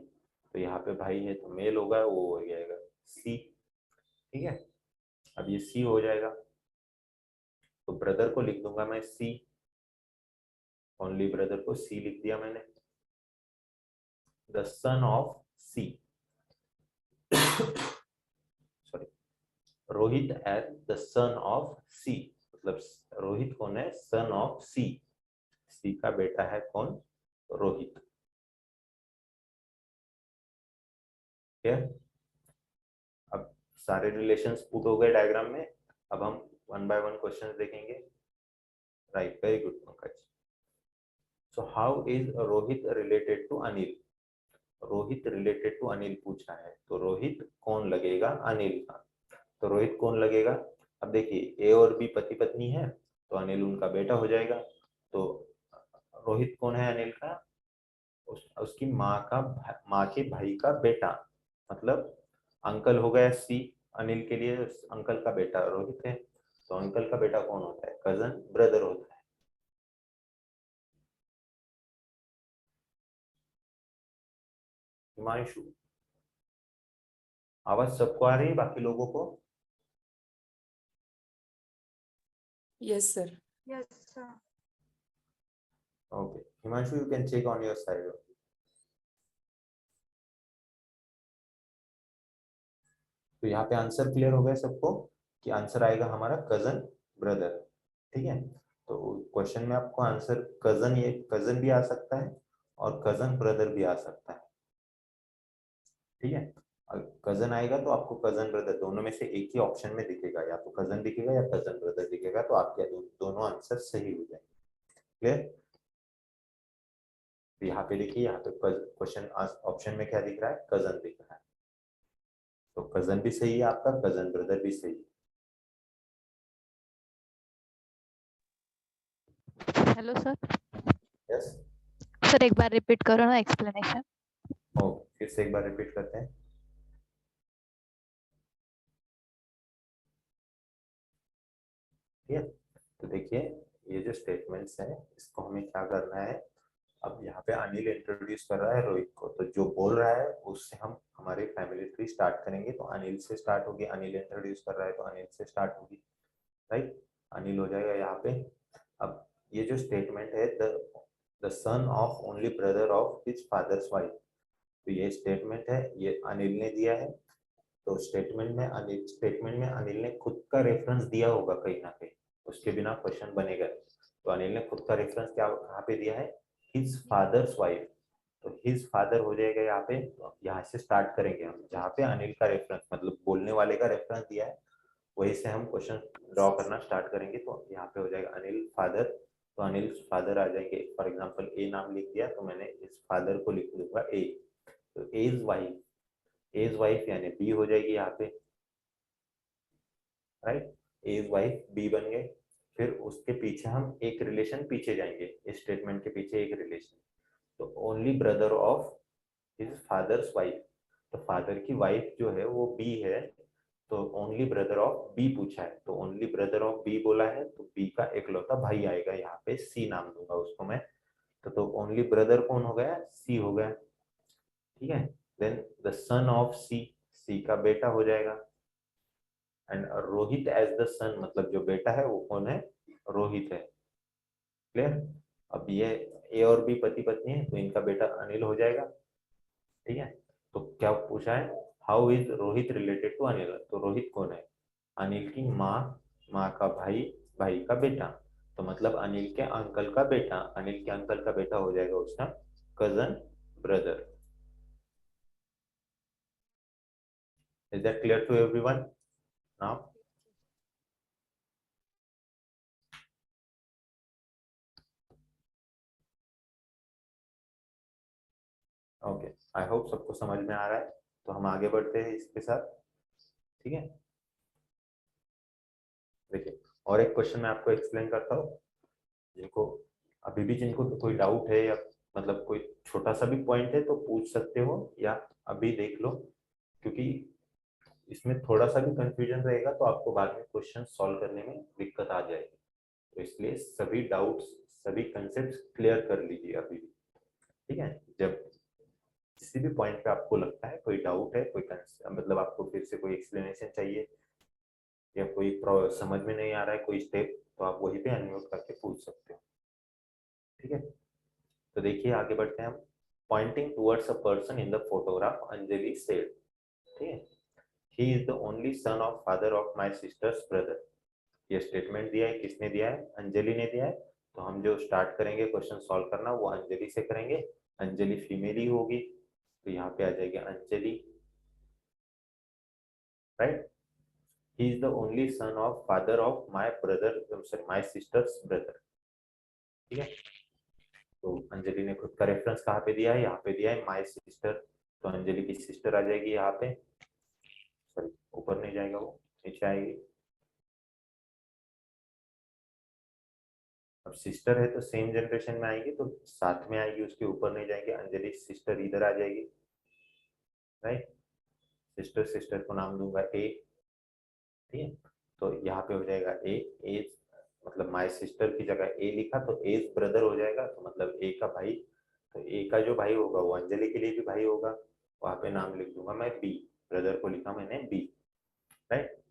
तो यहाँ पे भाई है तो मेल होगा, वो हो जाएगा सी, ठीक है। अब ये सी हो जाएगा, तो ब्रदर को लिख दूंगा मैं सी, ओनली ब्रदर को सी लिख दिया मैंने। The son of C, sorry, Rohit as the son of C, मतलब रोहित कौन है, सन ऑफ सी, सी का बेटा है कौन, रोहित, ठीक है। अब सारे रिलेशंस पुट हो गए डायग्राम में। अब हम वन बाय वन क्वेश्चंस देखेंगे, right, very good Pankaj. So how is Rohit related to Anil, Rohit related to Anil पूछा है, तो रोहित कौन लगेगा अनिल का? तो रोहित कौन लगेगा? अब देखिए ए और बी पति पत्नी है, तो अनिल उनका बेटा हो जाएगा। तो रोहित कौन है अनिल का? उसकी माँ के भाई का बेटा, मतलब अंकल हो गया सी। अनिल के लिए अंकल का बेटा रोहित है, तो अंकल का बेटा कौन होता है? कजन ब्रदर होता है। हिमांशु, आवाज सबको आ रही है बाकी लोगों को? Yes, sir. Yes, sir. Okay Himanshu, you can check on your side. तो यहाँ पे आंसर क्लियर हो गया सबको कि आंसर आएगा हमारा कजन ब्रदर। ठीक है, तो क्वेश्चन में आपको आंसर कजन, ये कजन भी आ सकता है और कजन ब्रदर भी आ सकता है। ठीक है, कजन आएगा तो आपको कजन ब्रदर दोनों में से एक ही ऑप्शन में दिखेगा, या तो कजन दिखेगा या कजन ब्रदर दिखेगा, तो आपके दोनों आंसर सही हो जाएंगे। क्लियर? तो यहाँ पे देखिए, यहाँ पे क्वेश्चन ऑप्शन में क्या दिख रहा है? कजन दिख रहा है, तो कजन भी सही है आपका, कजन ब्रदर भी सही है। Hello sir. यस, सर एक बार रिपीट करो ना एक्सप्लेनेशन। फिर से एक बार रिपीट करते हैं। ठीक है, तो देखिए ये जो स्टेटमेंट्स हैं इसको हमें क्या करना है, अब यहाँ पे अनिल इंट्रोड्यूस कर रहा है रोहित को, तो जो बोल रहा है उससे हम हमारी फैमिली ट्री स्टार्ट करेंगे, तो अनिल से स्टार्ट होगी। अनिल इंट्रोड्यूस कर रहा है तो अनिल से स्टार्ट होगी, राइट? अनिल हो जाएगा यहाँ पे। अब ये जो स्टेटमेंट है, the son of only brother of his father's wife, तो ये स्टेटमेंट है, ये अनिल ने दिया है। तो स्टेटमेंट में अनिल ने खुद का रेफरेंस दिया होगा कहीं ना कहीं, उसके बिना क्वेश्चन बनेगा। तो अनिल ने खुद का रेफरेंस क्या कहाँ पे दिया है? हिज फादर्स वाइफ, तो हिज फादर हो जाएगा यहाँ पे। तो यहाँ से स्टार्ट करेंगे हम, जहाँ पे अनिल का रेफरेंस मतलब बोलने वाले का रेफरेंस दिया है वही से हम क्वेश्चन ड्रॉ करना स्टार्ट करेंगे। तो यहाँ पे हो जाएगा अनिल फादर, तो अनिल फादर आ जाएंगे। फॉर एग्जाम्पल ए नाम लिख दिया, तो मैंने इस फादर को लिख दूंगा ए, तो एज वाइफ, एज वाइफ यानी बी हो जाएगी यहाँ पे, राइट? एज वाइफ बी बन गए। फिर उसके पीछे हम एक रिलेशन पीछे जाएंगे, इस स्टेटमेंट के पीछे एक रिलेशन, तो only brother of his father's wife, तो फादर की वाइफ जो है वो बी है, तो ओनली ब्रदर ऑफ बी पूछा है, तो ओनली ब्रदर ऑफ बी बोला है, तो बी का एकलौता भाई आएगा यहाँ पे, सी नाम दूंगा उसको मैं। तो ओनली ब्रदर कौन हो गया? सी हो गया। ठीक है, then the son of C, C का बेटा हो जाएगा। एंड रोहित एज द सन, मतलब जो बेटा है वो कौन है? रोहित है। क्लियर? अब ये ए और बी पति पत्नी है, तो इनका बेटा अनिल हो जाएगा। ठीक है, तो क्या पूछा है? How is Rohit related to Anil, तो रोहित कौन है? अनिल की माँ, माँ का भाई, भाई का बेटा, तो मतलब अनिल के अंकल का बेटा, अनिल के अंकल का बेटा हो जाएगा उसका cousin brother. Is that clear to everyone now? Okay, I hope सबको समझ में आ रहा है। तो हम आगे बढ़ते हैं इसके साथ। ठीक है, देखिए और एक क्वेश्चन मैं आपको एक्सप्लेन करता हूँ, जिनको अभी भी जिनको कोई डाउट है या मतलब कोई छोटा सा भी पॉइंट है तो पूछ सकते हो, या अभी देख लो, क्योंकि इसमें थोड़ा सा भी कंफ्यूजन रहेगा तो आपको बाद में क्वेश्चन सॉल्व करने में दिक्कत आ जाएगी। तो इसलिए सभी डाउट्स, सभी कंसेप्ट क्लियर कर लीजिए अभी भी। ठीक है, जब किसी भी पॉइंट पे आपको लगता है कोई डाउट है, कोई मतलब आपको फिर से कोई एक्सप्लेनेशन चाहिए या कोई समझ में नहीं आ रहा है कोई स्टेप, तो आप वहीं पे अनम्यूट करके पूछ सकते हो। ठीक है, तो देखिए आगे बढ़ते हैं हम। Pointing towards a person in the photograph, Anjali said, ठीक है, ही is the only son of father of my sister's brother. ये स्टेटमेंट दिया है, किसने दिया है? अंजलि ने दिया है। तो हम जो स्टार्ट करेंगे क्वेश्चन सॉल्व करना वो अंजलि से करेंगे। अंजलि फीमेल ही होगी, तो यहाँ पे आ जाएगी Anjali, right? He is the only son of father of my brother, sorry my sister's brother. ठीक है, तो अंजलि ने खुद का रेफरेंस कहाँ पे दिया है? यहाँ पे दिया है माय सिस्टर तो अंजलि की सिस्टर आ जाएगी यहाँ पे, सॉरी ऊपर नहीं जाएगा, वो नीचे आएगी। अब सिस्टर है तो सेम जनरेशन में आएगी, तो साथ में आएगी, उसके ऊपर नहीं जाएंगे। अंजलि सिस्टर इधर आ जाएगी, राइट। सिस्टर सिस्टर को नाम दूंगा ए, ठीक है। तो यहाँ पे हो जाएगा ए एज, मतलब माय सिस्टर की जगह ए लिखा तो एज ब्रदर हो जाएगा, तो मतलब ए का भाई। तो ए का जो भाई होगा वो अंजलि के लिए भी भाई होगा, वहां पे नाम लिख दूंगा मैं बी, ब्रदर को लिखा मैंने बी, राइट।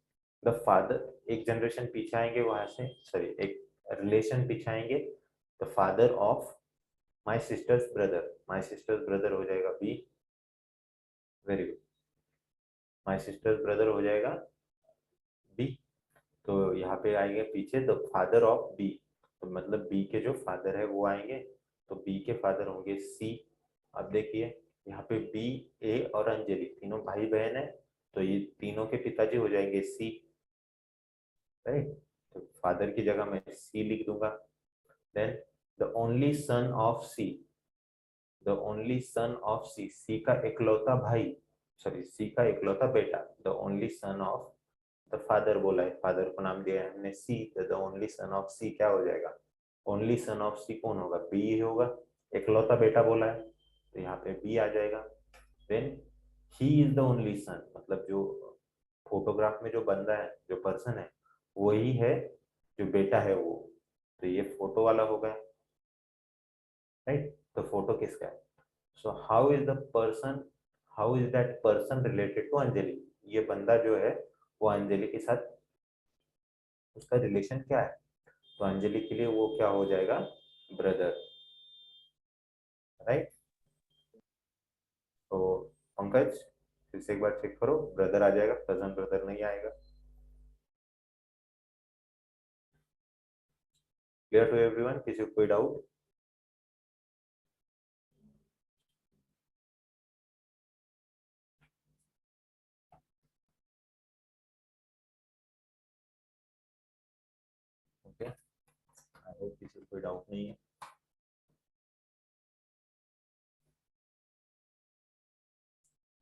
द फादर, एक जनरेशन पीछे आएंगे वहां से, सॉरी एक रिलेशन पीछे आएंगे, the father of my sister's brother, my sister's brother हो जाएगा B, very good. My sister's brother हो जाएगा बी। तो यहाँ पे आएंगे पीछे द फादर ऑफ बी, तो मतलब बी के जो फादर है वो आएंगे, तो बी के फादर होंगे सी। अब देखिए यहाँ पे बी, ए और अंजलि तीनों भाई बहन है, तो ये तीनों के पिताजी हो जाएंगे सी, राइट। तो फादर की जगह मैं सी लिख दूंगा। Then the only son of C, the only son of C, C का इकलौता भाई, सॉरी सी का इकलौता बेटा, the only son of the father बोला है, फादर को नाम दिया है हमने C, the only son of C क्या हो जाएगा, ओनली सन ऑफ सी कौन होगा, बी होगा, इकलौता बेटा बोला है, तो यहाँ पे बी आ जाएगा। Then he is the only son, मतलब जो फोटोग्राफ में जो बंदा है, जो पर्सन है, वही है जो बेटा है वो, तो ये फोटो वाला हो गया, राइट। तो फोटो किसका है, so how is the person, how is that person related to Anjali, ये बंदा जो है वो अंजलि के साथ उसका रिलेशन क्या है, तो अंजलि के लिए वो क्या हो जाएगा, ब्रदर, राइट। तो पंकज फिर से एक बार चेक करो, ब्रदर आ जाएगा, कजन ब्रदर नहीं आएगा। क्लियर टू एवरीवन, किसी को कोई डाउट? ओके, आई होप किसी को कोई डाउट नहीं है।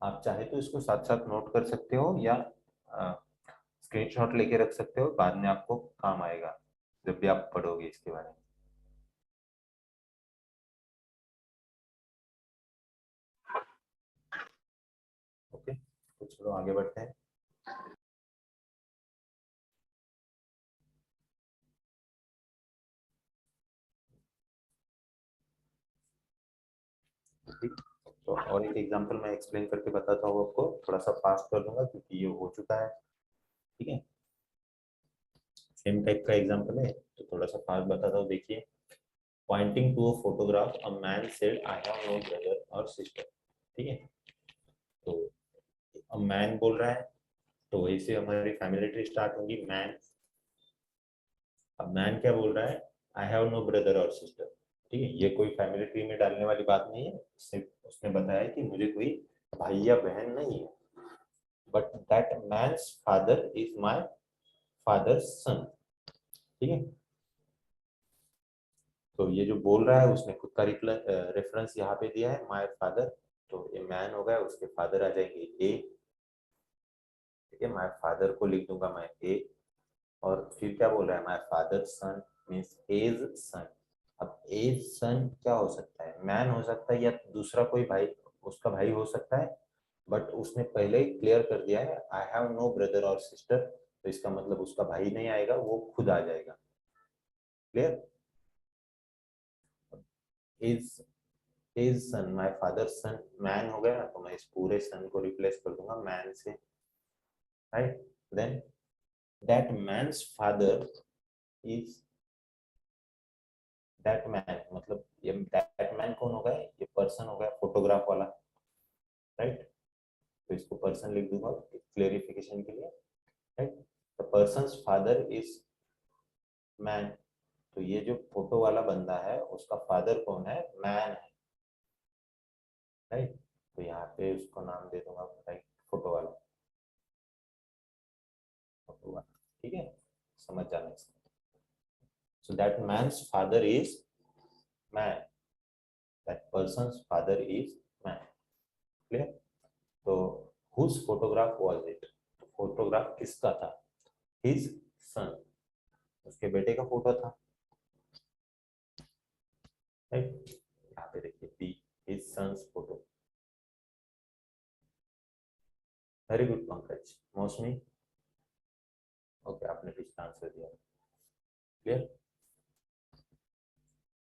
आप चाहे तो इसको साथ साथ नोट कर सकते हो, या स्क्रीनशॉट लेके रख सकते हो, बाद में आपको काम आएगा जब भी आप पढ़ोगे इसके बारे में। ओके, तो चलो आगे बढ़ते हैं। ठीक, तो और एक एग्जांपल मैं एक्सप्लेन करके बताता हूँ आपको, थोड़ा सा फास्ट कर दूंगा क्योंकि ये हो चुका है, ठीक है। सेम टाइप का एग्जांपल है तो थोड़ा सा फास्ट बताता हूँ, देखिए। Pointing to a photograph a man said I have no brother और सिस्टर, ठीक है। तो अ मैन बोल रहा है, तो वही से हमारी फैमिली ट्री स्टार्ट होगी, मैन। अब मैन क्या बोल रहा है, आई हैव नो ब्रदर और सिस्टर, ठीक है। ये कोई फैमिली ट्री में डालने वाली बात नहीं है, सिर्फ उसने बताया कि मुझे कोई भाई या बहन नहीं है, but that man's father is my father's son, ठीक है। तो ये जो बोल रहा है उसने खुद का रेफरेंस यहाँ पे दिया है, माय फादर, तो ये मैन हो गया, उसके फादर आ जाएंगे ए, ठीक है। माय फादर को लिख दूंगा मैं ए, और फिर क्या बोल रहा है, my father son means as son. अब एज सन क्या हो सकता है, मैन हो सकता है या दूसरा कोई भाई, उसका भाई हो सकता है, बट उसने पहले ही क्लियर कर दिया है आई हैव नो ब्रदर और सिस्टर, तो इसका मतलब उसका भाई नहीं आएगा, वो खुद आ जाएगा। Clear, is is son, my father son, man हो गया, तो मैं इस पूरे सन को रिप्लेस कर दूंगा मैन से, right. Then that man's father is, that man मतलब ये दैट मैन कौन होगा, ये पर्सन हो गया फोटोग्राफ वाला, राइट। तो इसको पर्सन लिख दूंगा क्लेरिफिकेशन के लिए, right. The persons father is man, तो ये जो फोटो वाला बंदा है उसका फादर कौन है, मैन है, राइट। तो यहाँ पे उसको नाम दे दूंगा, राइट, फोटो वाला, फोटो वाला, ठीक है, समझ जाना इसको। So that man's father is man, that person's father is man, clear. whose photograph was it? Photograph किसका था? his son, उसके बेटे का फोटो था, राइट। यहाँ पे देखिए B, his son's photo। Very good Pankaj. Mausami, okay, आपने पिछला आंसर दिया, क्लियर।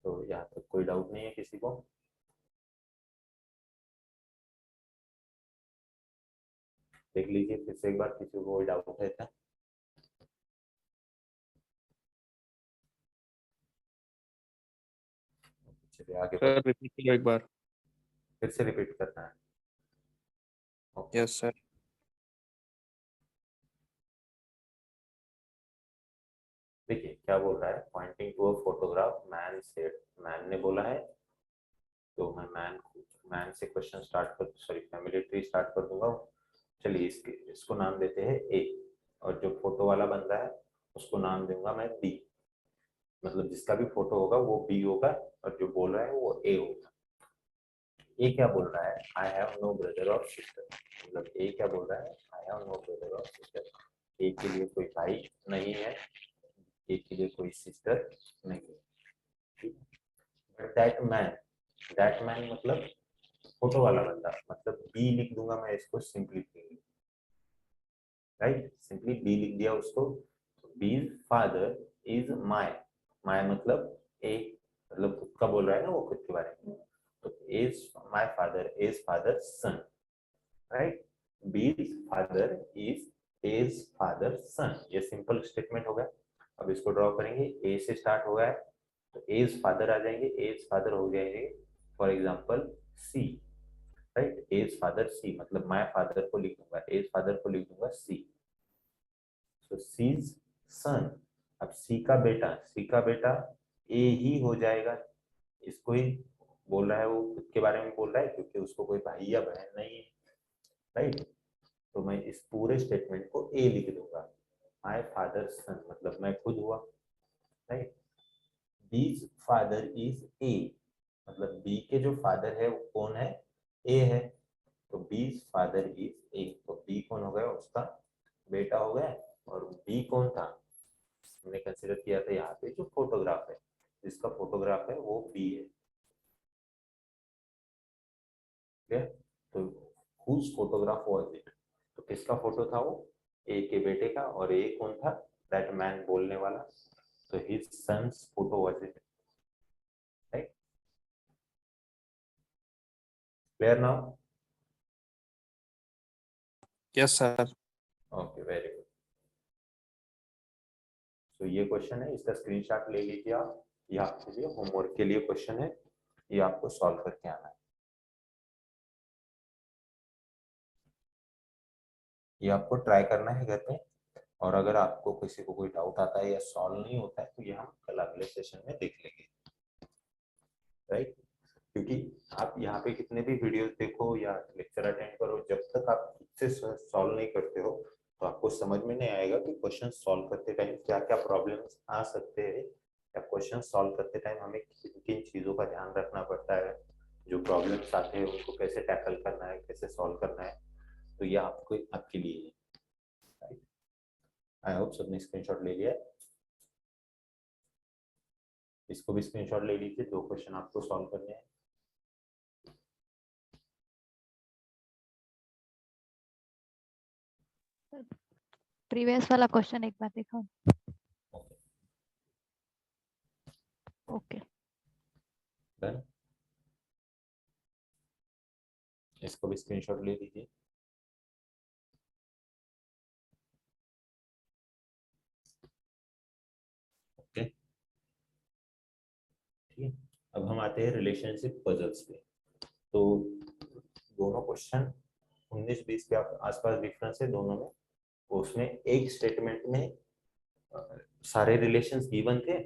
तो यहाँ तक कोई डाउट नहीं है किसी को? देख लीजिए फिर से एक बार, किसी को कोई डाउट है क्या? चलिए आगे सर रिपीट करो एक बार। फिर से रिपीट करना है। Okay, yes sir. देखिए क्या बोल रहा है, pointing to a photograph, man said, man ने बोला है, तो मैं मैन से क्वेश्चन स्टार्ट कर, सॉरी फैमिली ट्री स्टार्ट कर दूंगा। चलिए इसको नाम देते हैं ए, और जो फोटो वाला बंदा है उसको नाम दूंगा मैं बी। मतलब जिसका भी फोटो होगा वो बी होगा, और जो बोल रहा है वो ए होगा। ए क्या बोल रहा है, आई हैव नो ब्रदर और सिस्टर। मतलब ए क्या बोल रहा है, आई हैव नो ब्रदर और सिस्टर। ए के लिए कोई भाई नहीं है, ए के लिए कोई सिस्टर नहीं है। दैट मैन मतलब फोटो वाला बंदा, मतलब बी लिख दूंगा मैं इसको सिंपली, राइट, सिंपली बी लिख दिया उसको। बी फादर इज माय मतलब ए, मतलब खुद का बोल रहा है ना वो, खुद के बारे में। तो is my father is father son, right. B's father is father son, ये सिंपल स्टेटमेंट हो गया। अब इसको ड्रॉ करेंगे, ए से स्टार्ट हो गया है तो एज फादर आ जाएंगे, एज फादर हो जाएंगे for example C, right. As father C मतलब माय फादर को लिख दूंगा, एज फादर को लिख दूंगा सी, सो सीज सन। अब सी का बेटा ए ही हो जाएगा, इसको ही बोल रहा है, वो खुद के बारे में बोल रहा है क्योंकि उसको कोई भाई या बहन नहीं है, राइट। तो मैं इस पूरे स्टेटमेंट को ए लिख दूंगा, माय फादर सन मतलब मैं खुद हुआ, right. B's father is a मतलब बी के जो फादर है वो कौन है, ए है। तो बीज फादर इज ए, तो बी कौन हो गया, उसका बेटा हो गया। और बी कौन था, हमने कंसीडर किया था यहाँ पे जो फोटोग्राफ है, जिसका फोटोग्राफ है वो बी है, ठीक है। तो हुज फोटोग्राफ वाज इट, तो किसका फोटो था वो, ए के बेटे का, और ए कौन था, दैट मैन बोलने वाला। तो his son's photo was it, right. Clear now? Yes sir. Okay, very good. तो ये क्वेश्चन है, इसका स्क्रीनशॉट ले लीजिए आप, ये आपके लिए होमवर्क के लिए क्वेश्चन है, ये आपको सॉल्व करके आना है। ये आपको ट्राई करना है घर पे, और अगर आपको किसी को कोई डाउट आता है या सॉल्व नहीं होता है तो ये हम कल अगले सेशन में देख लेंगे, राइट। क्योंकि आप यहाँ पे कितने भी वीडियोस देखो या लेक्चर अटेंड करो, जब तक आप खुद से सॉल्व नहीं करते हो तो आपको समझ में नहीं आएगा कि क्वेश्चन सॉल्व करते टाइम क्या क्या प्रॉब्लम्स आ सकते हैं, या क्वेश्चन सॉल्व करते टाइम हमें किन किन चीजों का ध्यान रखना पड़ता है, जो प्रॉब्लम्स आते हैं उनको कैसे टैकल करना है, कैसे सॉल्व करना है। तो ये आपको आपके लिए है, राइट। आई होप सबने स्क्रीनशॉट ले लिया है। इसको भी स्क्रीनशॉट ले लीजिए, 2 क्वेश्चन आपको सॉल्व करने हैं। प्रीवियस वाला क्वेश्चन एक बार देखो। ओके, डन, इसको भी स्क्रीनशॉट ले लीजिए। ओके, ठीक है। अब हम आते हैं रिलेशनशिप पजल्स पे। तो दोनों क्वेश्चन 19-20 के आसपास डिफरेंस है दोनों में। उसमें एक स्टेटमेंट में सारे रिलेशंस गिवन थे,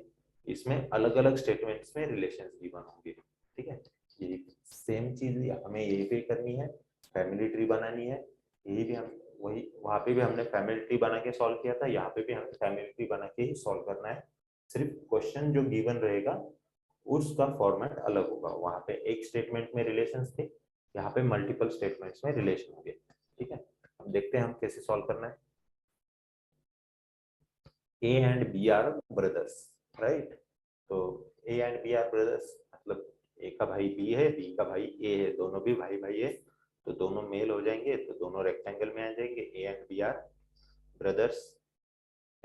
इसमें अलग अलग स्टेटमेंट्स में रिलेशंस गिवन होंगे, ठीक है। ये सेम चीज हमें यही पे करनी है, फैमिली ट्री बनानी है। यही भी हम वही, वहां पे भी हमने फैमिली ट्री बना के सॉल्व किया था, यहाँ पे भी हमें फैमिली ट्री बना के ही सॉल्व करना है। सिर्फ क्वेश्चन जो गिवन रहेगा उसका फॉर्मेट अलग होगा। वहां पे एक स्टेटमेंट में रिलेशंस थे, यहाँ पे मल्टीपल स्टेटमेंट्स में रिलेशन होंगे। ठीक है, अब देखते हैं हम कैसे सॉल्व करना है। A and B are brothers, right. तो A and B are brothers मतलब A का भाई B है, B का भाई A है, दोनों भी भाई भाई है, तो दोनों मेल हो जाएंगे, तो दोनों रेक्टेंगल में आ जाएंगे। A and B are brothers,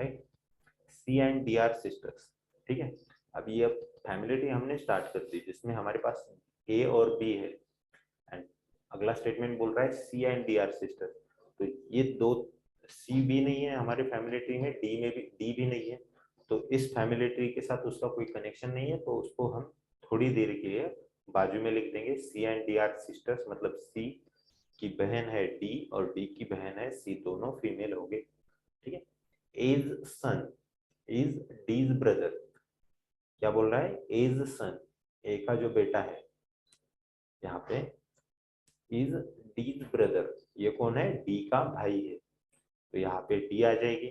right. C and D are sisters, ठीक है। अब ये फैमिली ट्री हमने स्टार्ट कर दी जिसमें हमारे पास A और B है, एंड अगला स्टेटमेंट बोल रहा है C and D are sister. तो ये दो, C भी नहीं है हमारे फैमिली ट्री में, D में भी D भी नहीं है, तो इस फैमिली ट्री के साथ उसका कोई कनेक्शन नहीं है, तो उसको हम थोड़ी देर के लिए बाजू में लिख देंगे। C and D are sisters मतलब C की बहन है D और D की बहन है C, दोनों फीमेल हो गए, ठीक है। As son is D's brother, क्या बोल रहा है, एज सन, ए का जो बेटा है यहाँ पे, इज डीज ब्रदर, ये कौन है, डी का भाई है, तो यहाँ पे डी आ जाएगी,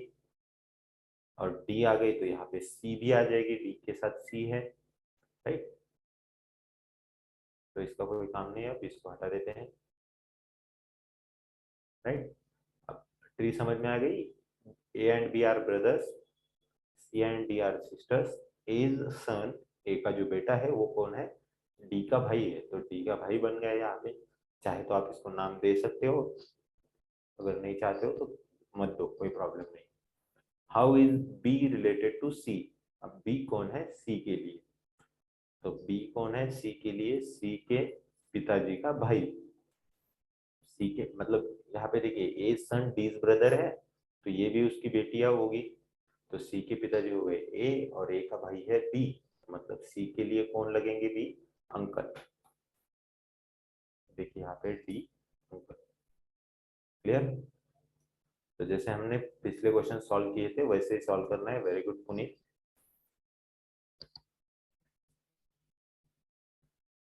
और डी आ गई तो यहाँ पे सी भी आ जाएगी, डी के साथ सी है, राइट। तो इसका कोई काम नहीं है, अब इसको हटा देते हैं, राइट। अब ट्री समझ में आ गई। A and B are brothers, C and D are sisters, A's son, A का जो बेटा है वो कौन है, डी का भाई है, तो डी का भाई बन गया यहाँ पे। चाहे तो आप इसको नाम दे सकते हो, अगर नहीं चाहते हो तो मत दो, कोई प्रॉब्लम नहीं। How is B related to C, अब बी कौन है सी के लिए, तो बी कौन है सी के लिए, सी के पिताजी का भाई, सी के मतलब यहाँ पे देखिए ए सन डीज ब्रदर है, तो ये भी उसकी बेटियां होगी, तो सी के पिताजी हो गए ए और ए का भाई है बी, मतलब सी के लिए कौन लगेंगे, बी, अंकल। देखिए यहाँ पे डी अंकल, क्लियर। तो जैसे हमने पिछले क्वेश्चन सॉल्व किए थे वैसे ही सॉल्व करना है। Very good Puneet.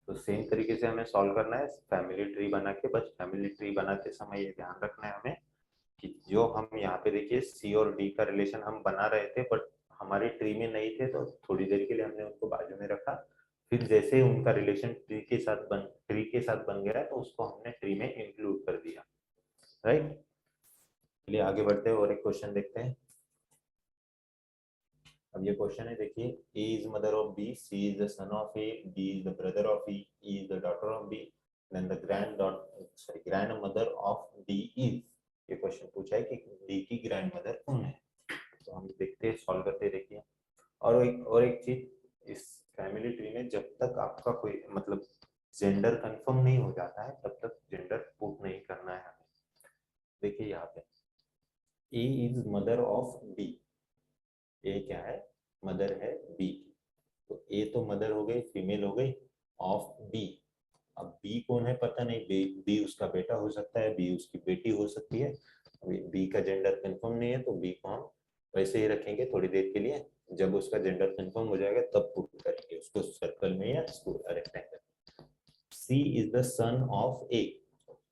तो सेम तरीके से हमें सॉल्व करना है फैमिली ट्री बना के। बस फैमिली ट्री बनाते समय ये ध्यान रखना है हमें कि जो हम यहाँ पे देखिए सी और डी का रिलेशन हम बना रहे थे, बट हमारी ट्री में नहीं थे, तो थोड़ी देर के लिए हमने उनको बाजू में रखा, फिर जैसे उनका रिलेशन ट्री के साथ बन गया तो उसको हमने ट्री में इंक्लूड कर दिया, राइट। चलिए आगे बढ़ते हैं और एक क्वेश्चन देखते हैं। अब ये क्वेश्चन है, देखिए A is mother of B, C is the son of A, B is the brother of E, is the daughter of B, then the grand mother of D is. ये question पूछा है कि D की grandmother कौन है, तो हम देखते हैं, सॉल्व करते हैं, देखिए। और एक चीज, इस फैमिली ट्री में जब तक आपका कोई मतलब जेंडर कंफर्म नहीं हो जाता है तब तक जेंडर पुट नहीं करना है हमें। देखिए यहाँ पे ए इज मदर ऑफ बी, ए क्या है, मदर है बी, तो ए तो मदर हो गई, फीमेल हो गई, ऑफ बी। अब बी कौन है पता नहीं, बी उसका बेटा हो सकता है, बी उसकी बेटी हो सकती है, अभी बी का जेंडर कंफर्म नहीं है, तो बी को हम वैसे ही रखेंगे थोड़ी देर के लिए, जब उसका जेंडर कंफर्म हो जाएगा तब पुट करेंगे उसको सर्कल में या rectangle. C is the son of A,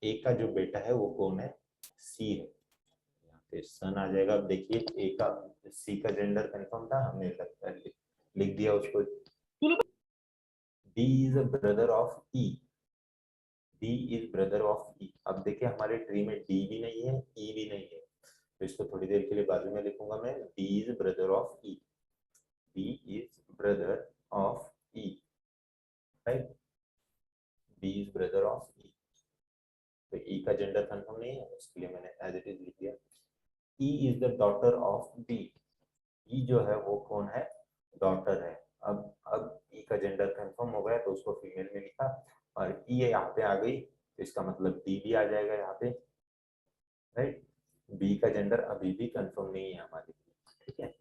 A का जो बेटा है वो कौन है, सी है, यहाँ पे सन आ जाएगा। अब देखिए ए का, सी का जेंडर कंफर्म था, हमने लिख दिया उसको। D is a brother of E, D is brother of E. अब देखिए हमारे ट्री में डी भी नहीं है, ई भी नहीं है, तो इसको थोड़ी देर के लिए बाजू में लिखूंगा मैं, D is brother of E, D is brother of E, right, D is brother of E. तो ई का जेंडर कंफर्म नहीं है, उसके लिए मैंने एज इट इज लिख दिया। E is the daughter of B, E जो है वो कौन है, डॉटर है। अब ई का जेंडर कंफर्म हो गया तो उसको फीमेल में लिखा, और ई यहाँ पे आ गई तो इसका मतलब डी भी आ जाएगा यहाँ पे, राइट। बी का जेंडर अभी भी कंफर्म नहीं है हमारे लिए, ठीक है।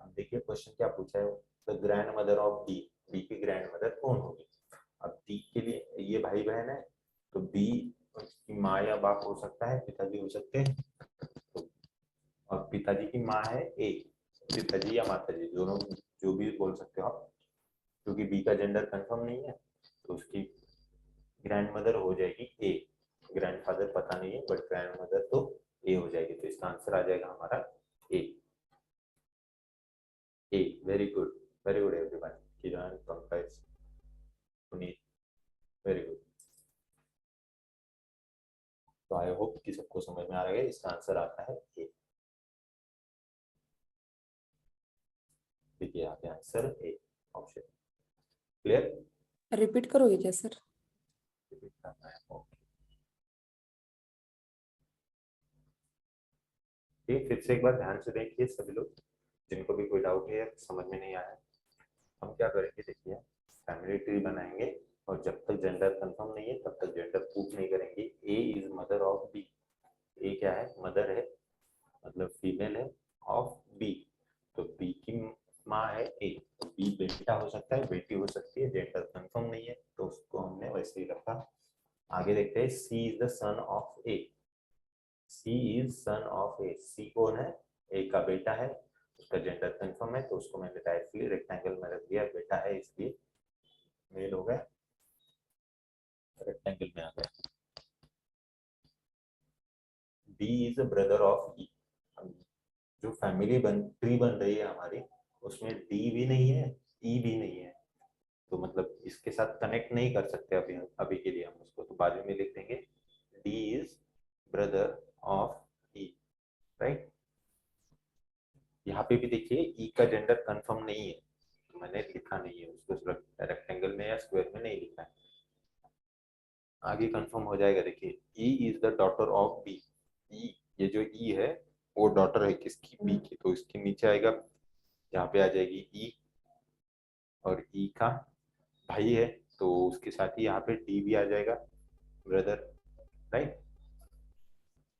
अब देखिए क्वेश्चन क्या पूछा है, the grand mother of B, B की ग्रैंड मदर कौन होगी। अब डी के लिए ये भाई बहन है, तो बी की माँ या बाप हो सकता है, पिताजी हो सकते हैं, तो और पिताजी की माँ है ए, पिताजी या माताजी दोनों जो भी बोल सकते हो आप, क्योंकि बी का जेंडर कंफर्म नहीं है तो उसकी ग्रैंड मदर हो जाएगी ए, ग्रैंडफादर पता नहीं है बट ग्रैंड मदर तो ए हो जाएगी, तो इसका आंसर आ जाएगा हमारा ए। ए, वेरी गुड एवरीवन, किरण, पंकज, पुनीत, वेरी गुड। तो आई होप कि सबको समझ में आ रहा है, इसका आंसर आता है ए। देखिए यहाँ पे answer A option. Clear? Repeat करोगे क्या सर? रिपीट करना है, ओके। ठीक, फिर से एक बार ध्यान से देखिए सभी लोग, जिनको भी कोई डाउट है या समझ में नहीं आया। हम क्या करेंगे, देखिए फैमिली ट्री बनाएंगे और जब तक जेंडर कंफर्म नहीं है तब तक जेंडर प्रूफ नहीं करेंगे। ए इज मदर ऑफ बी। ए क्या है? मदर है, मतलब फीमेल है, ऑफ बी। तो बी की माँ है ए, तो बी बेटा हो सकता है, बेटी हो सकती है, जेंडर कंफर्म नहीं है तो उसको हमने वैसे ही रखा। आगे देखते हैं, C is the son of A. C is son of A. C कौन है? ए का बेटा है, उसका जेंडर कंफर्म है तो उसको मैंने डायरेक्टली रेक्टेंगल में रख दिया, बेटा है इसलिए मेल हो गया, रेक्टेंगल में आ गया। डी इज ब्रदर ऑफ ई। जो फैमिली ट्री बन रही है हमारी, उसमें डी भी नहीं है, ई भी नहीं है, तो मतलब इसके साथ कनेक्ट नहीं कर सकते अभी अभी के लिए हम उसको, तो बाद में लिख देंगे D is brother of E. Right? यहाँ पे भी देखिए ई का जेंडर कंफर्म नहीं है, तो मैंने लिखा नहीं है उसको, रेक्टेंगल में या स्क्वायर में नहीं लिखा है, आगे कंफर्म हो जाएगा। देखिए E is the daughter of B. E, ये जो ई है वो डॉटर है किसकी? बी की, तो इसके नीचे आएगा, यहाँ पे आ जाएगी ई, और ई का भाई है तो उसके साथ ही यहाँ पे डी भी आ जाएगा, ब्रदर। राइट?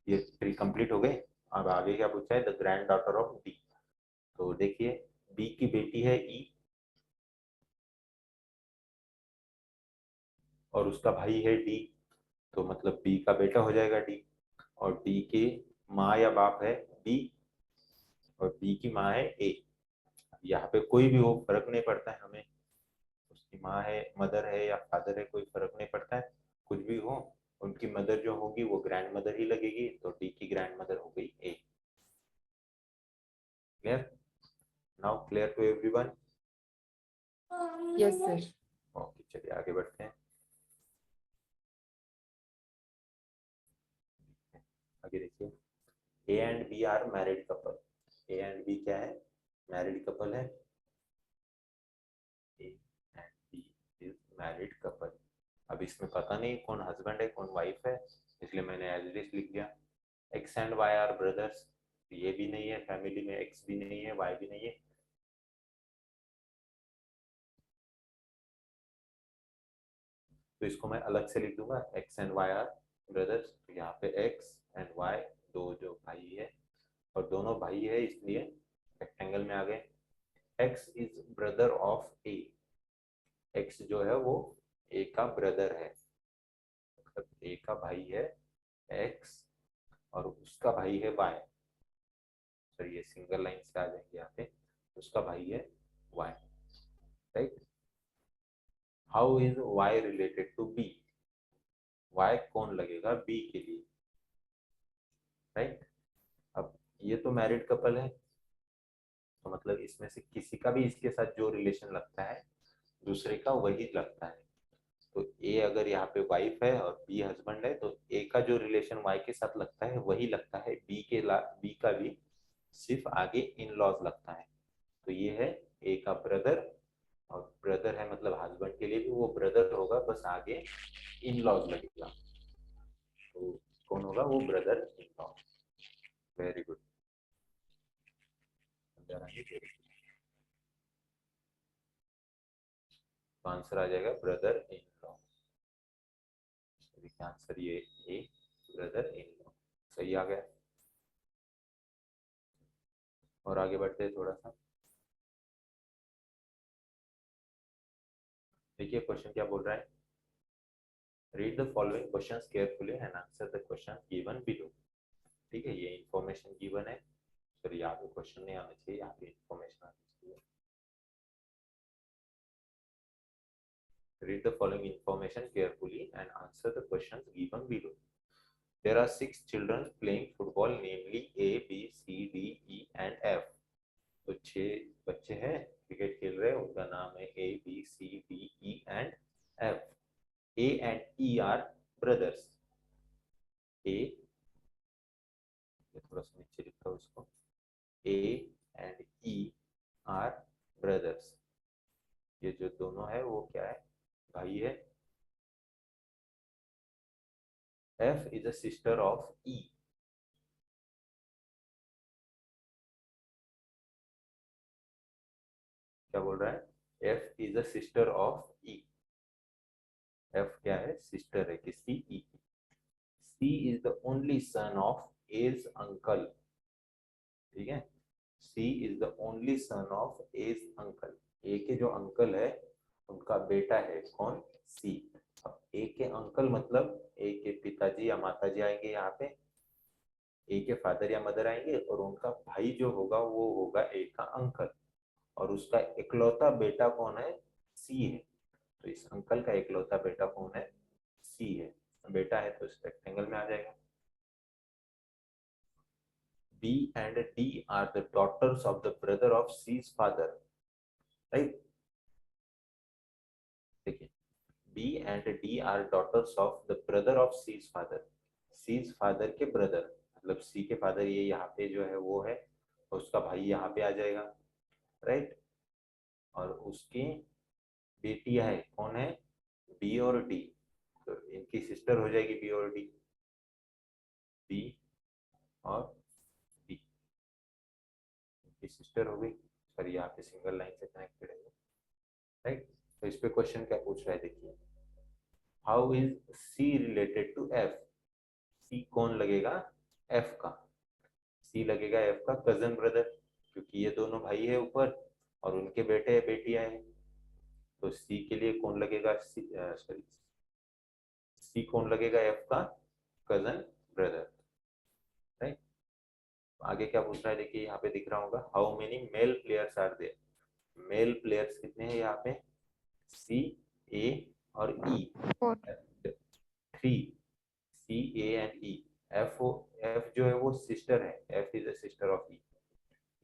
ये ट्री कंप्लीट हो गए। अब आगे क्या पूछा है? The grand daughter of D. तो देखिए बी की बेटी है ई, और उसका भाई है डी, तो मतलब बी का बेटा हो जाएगा डी, और डी के माँ या बाप है बी, और बी की माँ है ए। यहाँ पे कोई भी हो फर्क नहीं पड़ता है हमें, उसकी माँ है, मदर है या फादर है, कोई फर्क नहीं पड़ता है, कुछ भी हो, उनकी मदर जो होगी वो ग्रैंड मदर ही लगेगी, तो डी की ग्रैंड मदर हो गई A. Clear? Now clear to everyone? Yes sir. Okay, चलिए आगे बढ़ते हैं। आगे देखिए, A and B are married couple. A and B क्या है? मैरिड कपल है। A and B is married couple. अब इसमें पता नहीं कौन हस्बैंड है कौन वाइफ है, इसलिए मैंने एज इट इज लिख दिया। X and Y are brothers. ये भी नहीं है फैमिली में, एक्स भी नहीं है, वाई भी नहीं है, तो इसको मैं अलग से लिख दूंगा, X and Y are brothers. तो यहाँ पे एक्स एंड वाई दो जो भाई है, और दोनों भाई है इसलिए रेक्टेंगल में आ गए। X is brother of A. X जो है वो ए का ब्रदर है, मतलब ए का भाई है एक्स, और उसका भाई है वाई। सर ये सिंगल लाइन से आ जाएंगे यहाँ पे, उसका भाई है Y. Right? How is Y related to B? Y कौन लगेगा बी के लिए? राइट? अब ये तो मैरिड कपल है, तो मतलब इसमें से किसी का भी इसके साथ जो रिलेशन लगता है दूसरे का वही लगता है। तो ए अगर यहाँ पे वाइफ है और बी हस्बैंड है, तो ए का जो रिलेशन वाई के साथ लगता है वही लगता है बी का भी, सिर्फ आगे इन लॉज लगता है। तो ये है ए का ब्रदर, और ब्रदर है मतलब हस्बैंड के लिए भी वो ब्रदर होगा, बस आगे इन लॉज लगेगा, तो कौन होगा? वो brother in law. Very good. तो आंसर आ जाएगा ब्रदर इन लॉ। आंसर ये ए, ब्रदर इन लॉ, सही आ गया। और आगे बढ़ते हैं थोड़ा सा। देखिए क्वेश्चन क्या बोल रहा है, read the following questions carefully and answer the question given below. ठीक है, ये इंफॉर्मेशन गिवन है, सर यहाँ पे क्वेश्चन नहीं आना चाहिए, यहाँ पे इंफॉर्मेशन आनी चाहिए। Read the following information carefully and answer the questions given below. There are 6 children playing football, namely A, B, C, D, E and F. तो 6 बच्चे हैं क्रिकेट खेल रहे हैं, उनका नाम है A, B, C, D, E and F. A and E are brothers. ए, थोड़ा सा नीचे लिखा हूं इसको, A and E are brothers. ये जो दोनों है वो क्या है, भाई है। F is a sister of E. क्या बोल रहा है, F is a sister of E. F क्या है, सिस्टर है किसकी, ई की। C is the only son of A's uncle. ठीक है, C is the only son of A's uncle. A के जो अंकल है उनका बेटा है कौन, सी। अब ए के अंकल मतलब ए के पिताजी या माताजी आएंगे यहाँ पे, ए के फादर या मदर आएंगे, और उनका भाई जो होगा वो होगा ए का अंकल, और उसका इकलौता बेटा कौन है, सी है। तो इस अंकल का इकलौता बेटा कौन है, सी है। बेटा है तो इस रेक्टेंगल में आ जाएगा। B and D are the daughters of the brother of C's father, right? देखिए, B and D are daughters of the brother of C's father. C's father के ब्रदर, मतलब C के फादर ये यहाँ पे जो है वो है, और उसका भाई यहाँ पे आ जाएगा, राइट। और उसकी बेटियां है कौन है, B और D। तो इनकी सिस्टर हो जाएगी B और D, B और D इनकी सिस्टर हो गई। सॉरी, यहाँ पे सिंगल लाइन से कनेक्टेड है, राइट। तो इस पे क्वेश्चन क्या पूछ रहा है, देखिए, how is C related to F. C कौन लगेगा, एफ का। सी लगेगा एफ का कजन ब्रदर, क्योंकि ये दोनों भाई है ऊपर और उनके बेटे बेटियां हैं। तो सी के लिए कौन लगेगा, सॉरी, सी कौन लगेगा, एफ का कजन ब्रदर, राइट। आगे क्या पूछ रहा है, देखिए यहाँ पे दिख रहा होगा, how many male players are there. Male players कितने हैं यहाँ पे, सी, ए और E. 4. 3, C, A and E. F, F जो है वो सिस्टर है, F is a sister of E,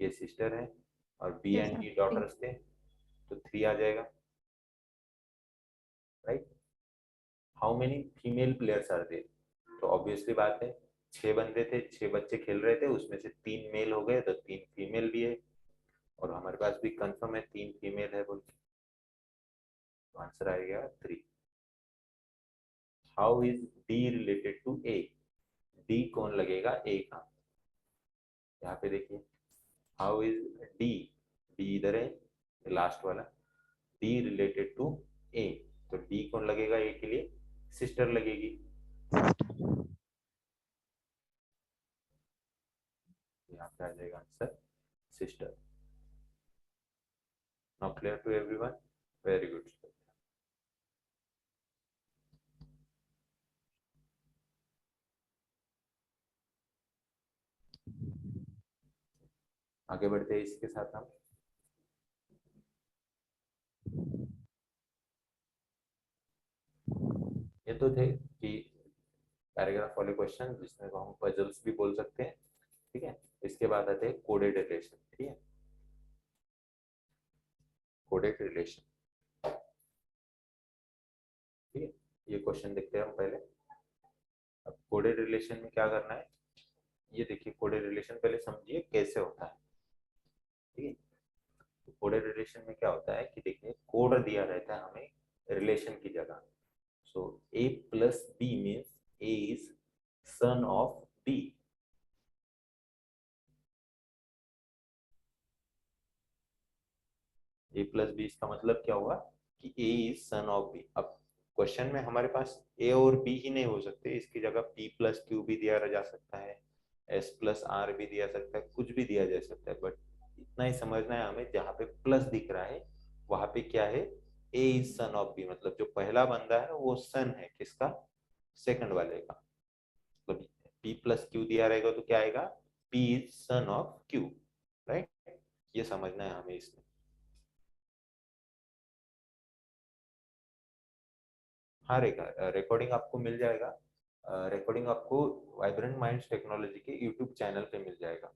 ये सिस्टर है, और B Yes, and sir. D 3. Daughters थे, तो 3 आ जाएगा, right. How many female players are there, तो ऑब्वियसली बात है 6 बंदे थे, 6 बच्चे खेल रहे थे, उसमें से 3 मेल हो गए तो 3 फीमेल भी है, और हमारे पास भी कंफर्म है 3 फीमेल है बोल के, तो आंसर आएगा 3। How is D related to A. D कौन लगेगा, ए का। यहाँ पे देखिए, हाउ इज डी, डी इधर है लास्ट वाला, डी रिलेटेड टू ए। तो डी कौन लगेगा, ए के लिए सिस्टर लगेगी, यहाँ पे आ जाएगा answer sister. Now clear to everyone, very good. आगे बढ़ते हैं इसके साथ हम। ये तो थे कि पैराग्राफ वाले क्वेश्चन जिसमें को हम पजल्स भी बोल सकते हैं, ठीक है। इसके बाद आते हैं कोडेड रिलेशन, ठीक है। कोडेड रिलेशन, ठीक है। ये क्वेश्चन देखते हैं हम पहले। अब कोडेड रिलेशन में क्या करना है, ये देखिए, कोडेड रिलेशन पहले समझिए कैसे होता है, ठीक है। तो कोडेड रिलेशन में क्या होता है कि देखिए, कोड दिया रहता है हमें रिलेशन की जगह। So A plus B means A is son of B. A plus B इसका मतलब क्या हुआ कि A is son of B. अब क्वेश्चन में हमारे पास ए और बी ही नहीं हो सकते, इसकी जगह पी प्लस क्यू भी दिया जा सकता है, एस प्लस आर भी दिया सकता है, कुछ भी दिया जा सकता है, बट इतना ही समझना है हमें, जहाँ पे प्लस दिख रहा है वहां पे क्या है, A is son of B, मतलब जो पहला बंदा है वो सन है किसका, सेकंड वाले का। मतलब पी प्लस क्यू दिया रहेगा तो क्या आएगा, P is son of Q, right. ये समझना है हमें इसमें। हाँ, रिकॉर्डिंग आपको मिल जाएगा, रिकॉर्डिंग आपको वाइब्रेंट माइंड्स टेक्नोलॉजी के यूट्यूब चैनल पे मिल जाएगा।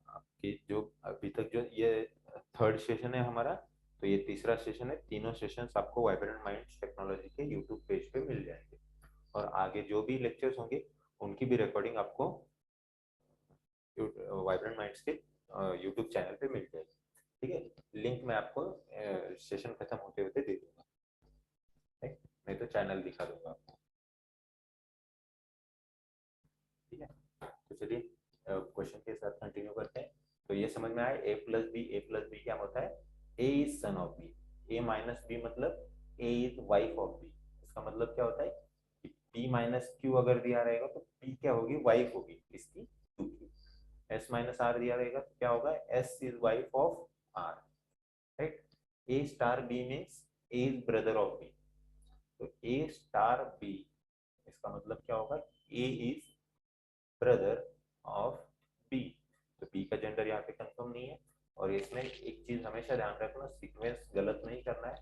आपकी जो अभी तक जो ये थर्ड सेशन है हमारा, तो ये तीसरा सेशन है। तीनों सेशंस आपको वाइब्रेंट माइंड्स टेक्नोलॉजी के यूट्यूब पेज पे मिल जाएंगे, और आगे जो भी लेक्चर्स होंगे उनकी भी रिकॉर्डिंग आपको वाइब्रेंट माइंड्स के यूट्यूब चैनल पे मिल जाएगी। ठीक है, लिंक मैं आपको सेशन खत्म होते होते दे दूंगा, ठीक? नहीं तो चैनल दिखा दूंगा आपको। ठीक है, तो चलिए क्वेश्चन के साथ कंटिन्यू करते हैं। तो ये समझ में आया, ए प्लस बी क्या होता है? A is son of B. A minus B मतलब A is wife of B. इसका मतलब क्या होता है कि पी माइनस क्यू अगर दिया रहेगा तो पी क्या होगी? वाइफ होगी किसकी? क्यू की। एस माइनस आर दिया रहेगा तो क्या होगा? S is wife of R, right? A star B means A is brother of B. तो ए स्टार बी, इसका मतलब क्या होगा? A is brother of B. तो बी का जेंडर यहाँ पे कंफर्म नहीं है। और इसमें एक चीज हमेशा ध्यान रखना, सीक्वेंस गलत नहीं करना है।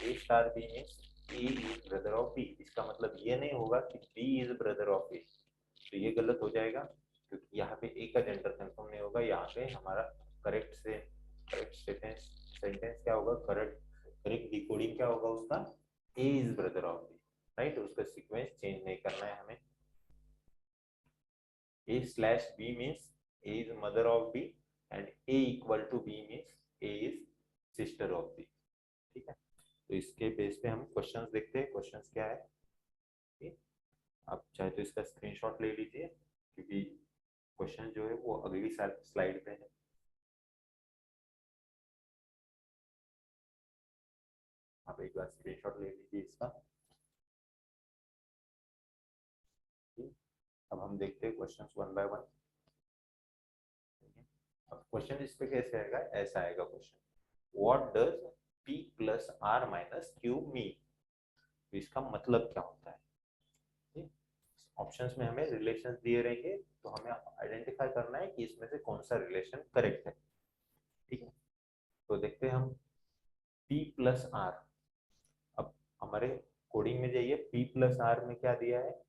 A star B means A is brother of B. इसका मतलब ये नहीं होगा कि B is brother of A, तो ये गलत हो जाएगा, क्योंकि यहाँ पे ए का जेंडर कंफर्म नहीं होगा। यहाँ पे हमारा करेक्ट सेंटेंस क्या होगा? करेक्ट डिकोडिंग क्या होगा उसका? A is brother of B, right? उसका सीक्वेंस चेंज नहीं करना है हमें। A slash B means A is mother of B, and A equal to B means A is sister of B। ठीक है, तो इसके बेस पे हम क्वेश्चंस देखते हैं। क्वेश्चंस क्या है? ठीक? आप चाहे तो इसका स्क्रीनशॉट ले लीजिए, क्योंकि क्वेश्चन जो है वो अगली स्लाइड पे है। आप एक बार स्क्रीनशॉट ले लीजिए इसका। अब हम देखते हैं क्वेश्चंस वन बाय वन। अब क्वेश्चन इस पे कैसे आएगा? ऐसा आएगा question, what does p plus R minus Q mean? तो इसका मतलब क्या होता है? ऑप्शंस में हमें रिलेशंस दिए रहेंगे, तो हमें आइडेंटिफाई करना है कि इसमें से कौन सा रिलेशन करेक्ट है। ठीक है, तो देखते हैं हम p प्लस आर। अब हमारे कोडिंग में जाइए, p प्लस आर में क्या दिया है?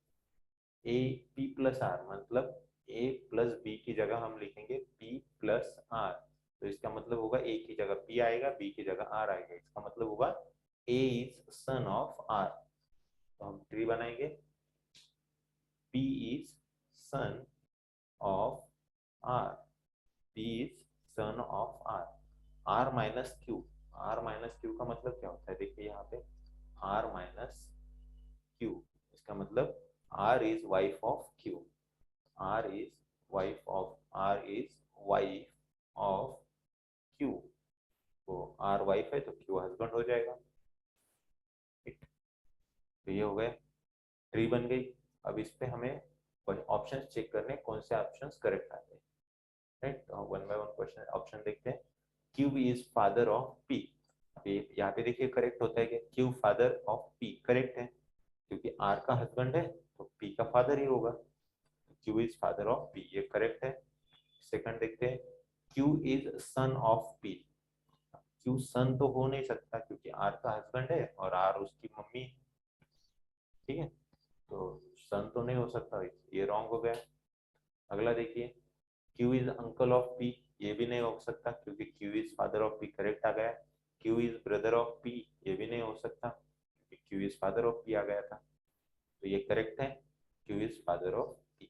ए पी प्लस आर मतलब ए प्लस बी की जगह हम लिखेंगे p प्लस आर। तो इसका मतलब होगा ए की जगह p आएगा, b की जगह r आएगा। इसका मतलब होगा a is son of r। तो हम ट्री बनाएंगे, p is son of r, p is son of r। r minus Q, r minus Q का मतलब क्या होता है? देखिए यहाँ पे r माइनस क्यू, इसका मतलब r is wife of q। R is wife of Q। तो R वाइफ है तो Q हस्बैंड हो जाएगा। ठीक, तो ये हो गया, ट्री बन गई। अब इस पे हमें ऑप्शंस चेक करने, कौन से ऑप्शंस करेक्ट आते हैं, राइट? तो one by one question option देखते हैं। Q is father of P। यहाँ पे देखिए करेक्ट होता है कि Q father of P, correct है, क्योंकि R का हस्बैंड है तो P का फादर ही होगा। Q is father of P, ये करेक्ट है। सेकंड देखते हैं, Q is son of P। Q सन तो हो नहीं सकता, क्योंकि R का हस्बैंड है और R उसकी मम्मी। ठीक है, तो सन तो नहीं हो सकता, ये रॉन्ग हो गया। अगला देखिए, Q is uncle of P। ये भी नहीं हो सकता, क्योंकि Q is father of P correct आ गया। Q is brother of P, ये भी नहीं हो सकता, क्योंकि Q is father of P आ गया था। तो ये करेक्ट है, Q is father of P।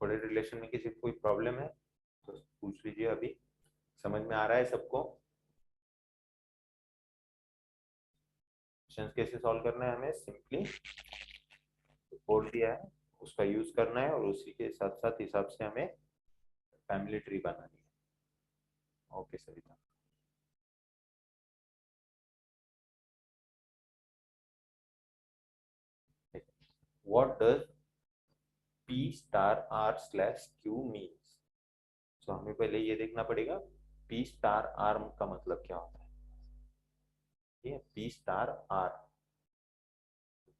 बड़े रिलेशन में किसी को कोई प्रॉब्लम है तो पूछ लीजिए, अभी समझ में आ रहा है सबको? क्वेश्चंस कैसे सॉल्व करना है? हमें सिंपली कोड दिया है उसका यूज करना है, और उसी के साथ साथ हिसाब से हमें फैमिली ट्री बनानी है। Okay Sarita, what does p star r slash q means? तो हमें पहले ये देखना पड़ेगा p स्टार r का मतलब क्या होता है। ठीक है, p star r,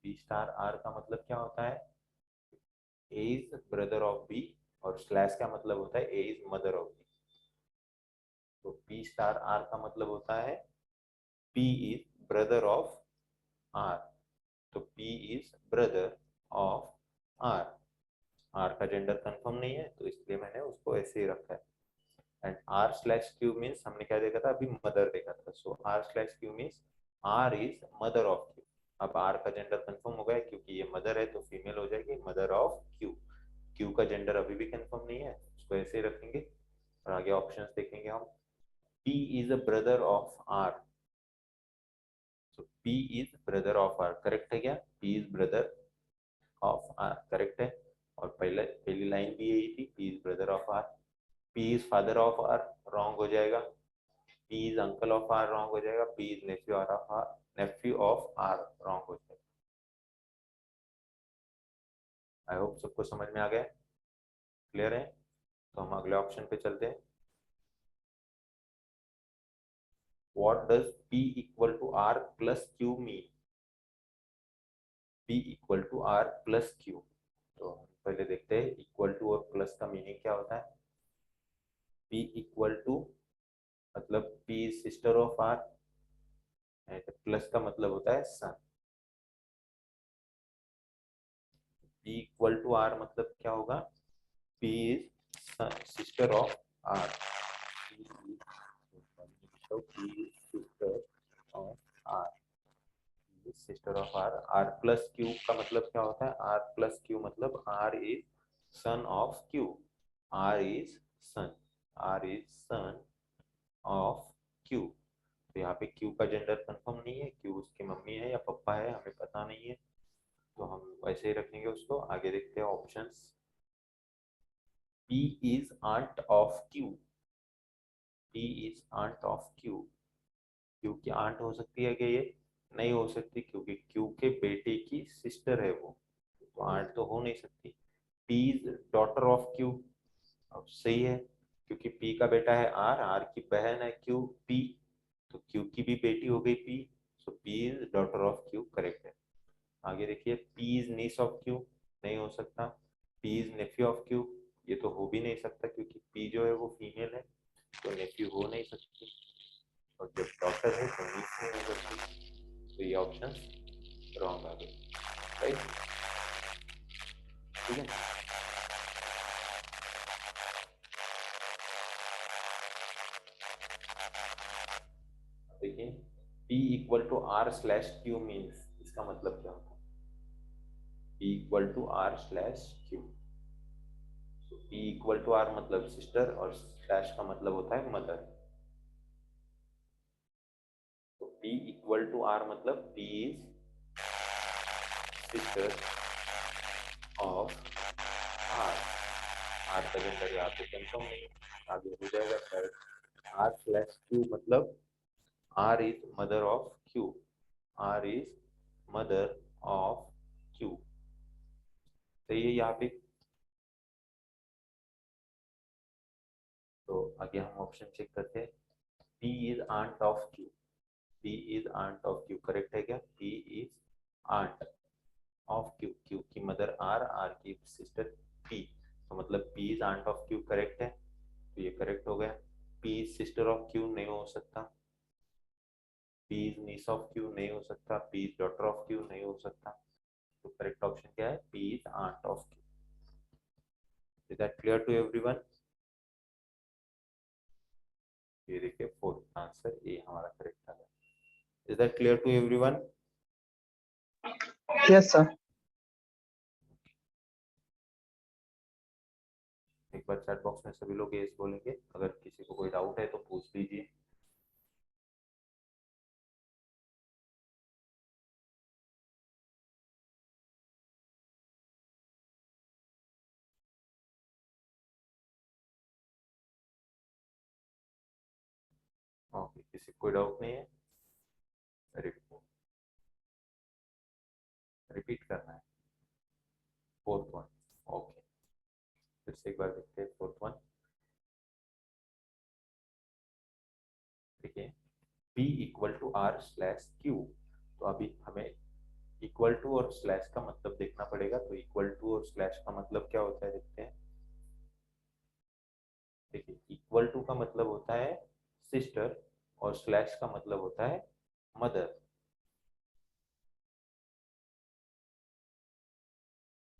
p star r का मतलब क्या होता है? a is brother of b, और स्लैश का मतलब होता है a is mother of b। तो p स्टार r का मतलब होता है p is brother of r। तो p is brother of r। r का जेंडर कंफर्म नहीं है, तो इसलिए मैंने उसको ऐसे ही रखा है। And R slash Q means हमने क्या देखा था अभी, मदर देखा था. So R slash Q means R is mother of Q. अब आर का जेंडर कंफर्म हो गया क्योंकि ये मदर है तो फीमेल हो जाएगी, मदर ऑफ क्यू. क्यू का जेंडर अभी भी कंफर्म नहीं है, उसको ऐसे ही रखेंगे और आगे ऑप्शंस देखेंगे हम. P is a brother of R. So P is brother of R. Correct है क्या? P is brother of R. Correct है. और पहली लाइन भी यही थी, P is brother of R. P is father of R. Wrong हो जाएगा. P is uncle of R. Wrong हो जाएगा. P is nephew of R. nephew of R. Wrong हो जाएगा. आई होप सबको समझ में आ गया, क्लियर है. तो हम अगले ऑप्शन पे चलते हैं. What does P equal to R plus Q mean? P equal to R plus Q. तो हम पहले देखते हैं इक्वल टू और प्लस का मीनिंग क्या होता है. P इक्वल टू मतलब P is sister of R and plus का मतलब होता है son. P equal to R मतलब क्या होगा, P is sister of R. P is sister of R. Sister of R. R plus Q का मतलब क्या होता है, आर प्लस क्यू मतलब R is son of Q. R is son, are is son of Q. तो यहाँ पे Q का जेंडर कंफर्म नहीं है, क्यू उसकी मम्मी है या पापा है हमें पता नहीं है, तो हम वैसे ही रखेंगे उसको. आगे देखते हैं options. P is aunt of Q. P is aunt of Q. Q की आंट हो सकती है क्या? ये नहीं हो सकती क्योंकि Q के बेटे की सिस्टर है वो, तो आंट तो हो नहीं सकती. P is daughter of Q. अब सही है क्योंकि P का बेटा है R, R की बहन है Q, P, तो Q की भी बेटी हो गई P. So P is daughter of Q. Correct है. आगे देखिए, P is niece of Q. नहीं हो सकता. P is nephew of Q. ये तो हो भी नहीं सकता क्योंकि P जो है वो फीमेल है, तो nephew हो नहीं सकती. और जब डॉक्टर है तो नीच नहीं हो सकती, तो ये ऑप्शन रॉन्ग आ गए. राइट, ठीक है. देखिए, P equal to R slash Q means, इसका मतलब क्या होता है. P equal to R slash Q. P equal to R मतलब सिस्टर और स्लैश का मतलब होता है मदर. तो P इक्वल टू आर मतलब P is sister of R. R का जेंडर यहाँ पे कंफर्म नहीं, आगे हो जाएगा सर. आर स्लैश क्यू मतलब R is mother of Q. R is mother of Q. सही है यहाँ पे. तो आगे हम ऑप्शन चेक करते हैं. P is aunt of Q. P is aunt of Q. Correct है क्या? P is aunt of Q. Q की मदर आर, आर की सिस्टर P, तो मतलब P is aunt of Q. Correct है, तो ये करेक्ट हो गया. P is sister of Q नहीं हो सकता. P is niece of Q नहीं हो सकता. P is daughter of Q नहीं हो सकता. तो करेक्ट ऑप्शन क्या है? P is aunt of Q. Is that clear to everyone? ये देखिए फोर्थ आंसर ए हमारा करेक्ट आ गया. Is that clear to everyone? Yes, sir. एक बार चैट बॉक्स में सभी लोग यस बोलेंगे, अगर किसी को कोई डाउट है तो पूछ लीजिए. ओके, किसी को कोई डाउट नहीं है? रिपीट करना है फोर्थ वन. ओके, फिर से एक बार देखते हैं फोर्थ वन. देखिए, P equal to R slash Q. तो अभी हमें इक्वल टू और स्लैश का मतलब देखना पड़ेगा. तो इक्वल टू और स्लैश का मतलब क्या होता है देखते हैं. देखिए, इक्वल टू का मतलब होता है सिस्टर और स्लैश का मतलब होता है मदर.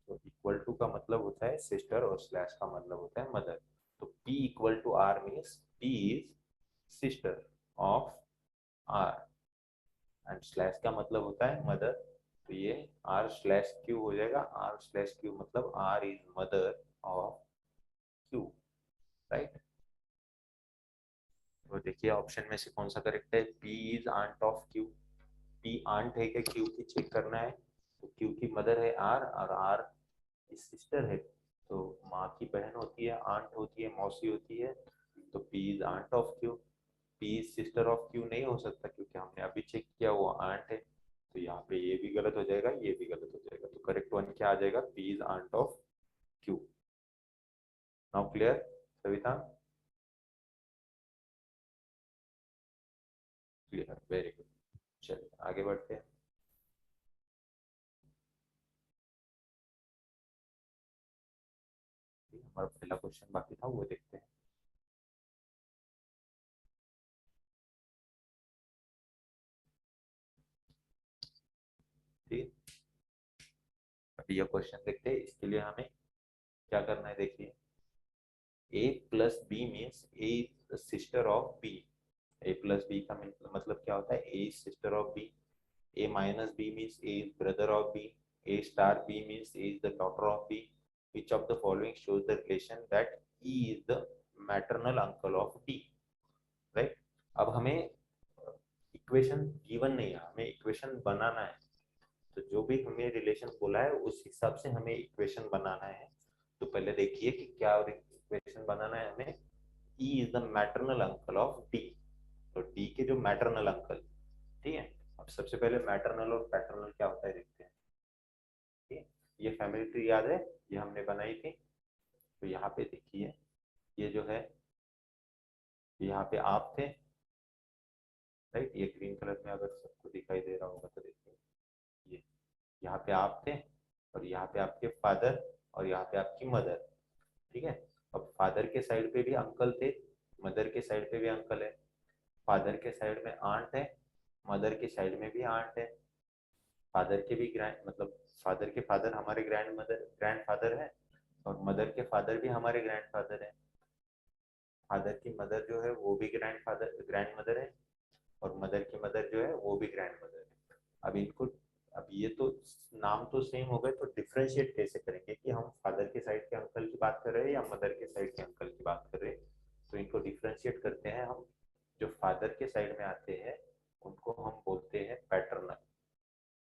तो इक्वल टू का मतलब होता है सिस्टर और स्लैश का मतलब होता है मदर. तो P equal to R means P is sister of R and slash का मतलब होता है मदर, तो ये R स्लैश Q हो जाएगा। R स्लैश Q मतलब R is mother of Q, right. तो देखिए ऑप्शन में से कौन सा करेक्ट है, P is aunt of Q। P aunt है क्या Q की, चेक करना है। तो Q की मदर है R और R की सिस्टर है, तो माँ की बहन होती है, आंट होती है, मौसी होती है। तो P is aunt of Q। P is sister of Q नहीं हो सकता क्योंकि हमने अभी चेक किया वो आंट है। तो यहाँ पे ये भी गलत हो जाएगा, ये भी गलत हो जाएगा। तो करेक्ट वन क्या आ जाएगा, P is aunt of Q। Now clear Savita? Clear, very good. चलिए आगे बढ़ते हैं। हमारा पहला क्वेश्चन बाकी था, वो देखते हैं। ठीक, अभी यह क्वेश्चन देखते हैं। इसके लिए हमें क्या करना है, देखिए A plus B means A is sister of B। A plus B का मतलब क्या होता है, A is sister of B। A minus B means A is brother of B. A star B means A is the daughter of B. Which of the following shows the relation that E is the maternal uncle of D? Right? अब हमें equation given नहीं है, हमें equation बनाना है। तो जो भी हमें रिलेशन बोला है उस हिसाब से हमें इक्वेशन बनाना है। तो पहले देखिए कि क्या इक्वेशन बनाना है हमें। E is the maternal uncle of D। तो D के जो मैटरनल अंकल, ठीक है। अब सबसे पहले मैटरनल और पैटर्नल क्या होता है देखते हैं। ठीक है, ये फैमिली ट्री याद है, ये हमने बनाई थी। तो यहाँ पे देखिए ये जो है, यहाँ पे आप थे, राइट। ये ग्रीन कलर में अगर सबको दिखाई दे रहा होगा तो देखिए ये यहाँ पे आप थे, और यहाँ पे आपके फादर, और यहाँ पे आपकी मदर। ठीक है, अब फादर के साइड पे भी अंकल थे, मदर के साइड पे भी अंकल है। फादर के साइड में आंट है, मदर के साइड में भी आंट है। फादर के भी ग्रैंड मतलब फादर के फादर हमारे ग्रैंड फादर है, और मदर के फादर भी हमारे ग्रैंड फादर है। फादर की मदर जो है वो भी ग्रैंड मदर है, और मदर की मदर जो है वो भी ग्रैंड मदर है। अब इनको, अब ये तो नाम तो सेम हो गए, तो डिफ्रेंशिएट कैसे करेंगे कि हम फादर के साइड के अंकल की बात कर रहे हैं या मदर के साइड के अंकल की बात कर रहे हैं। तो इनको डिफ्रेंशिएट करते हैं हम। जो फादर के साइड में आते हैं उनको हम बोलते हैं पैटर्नल।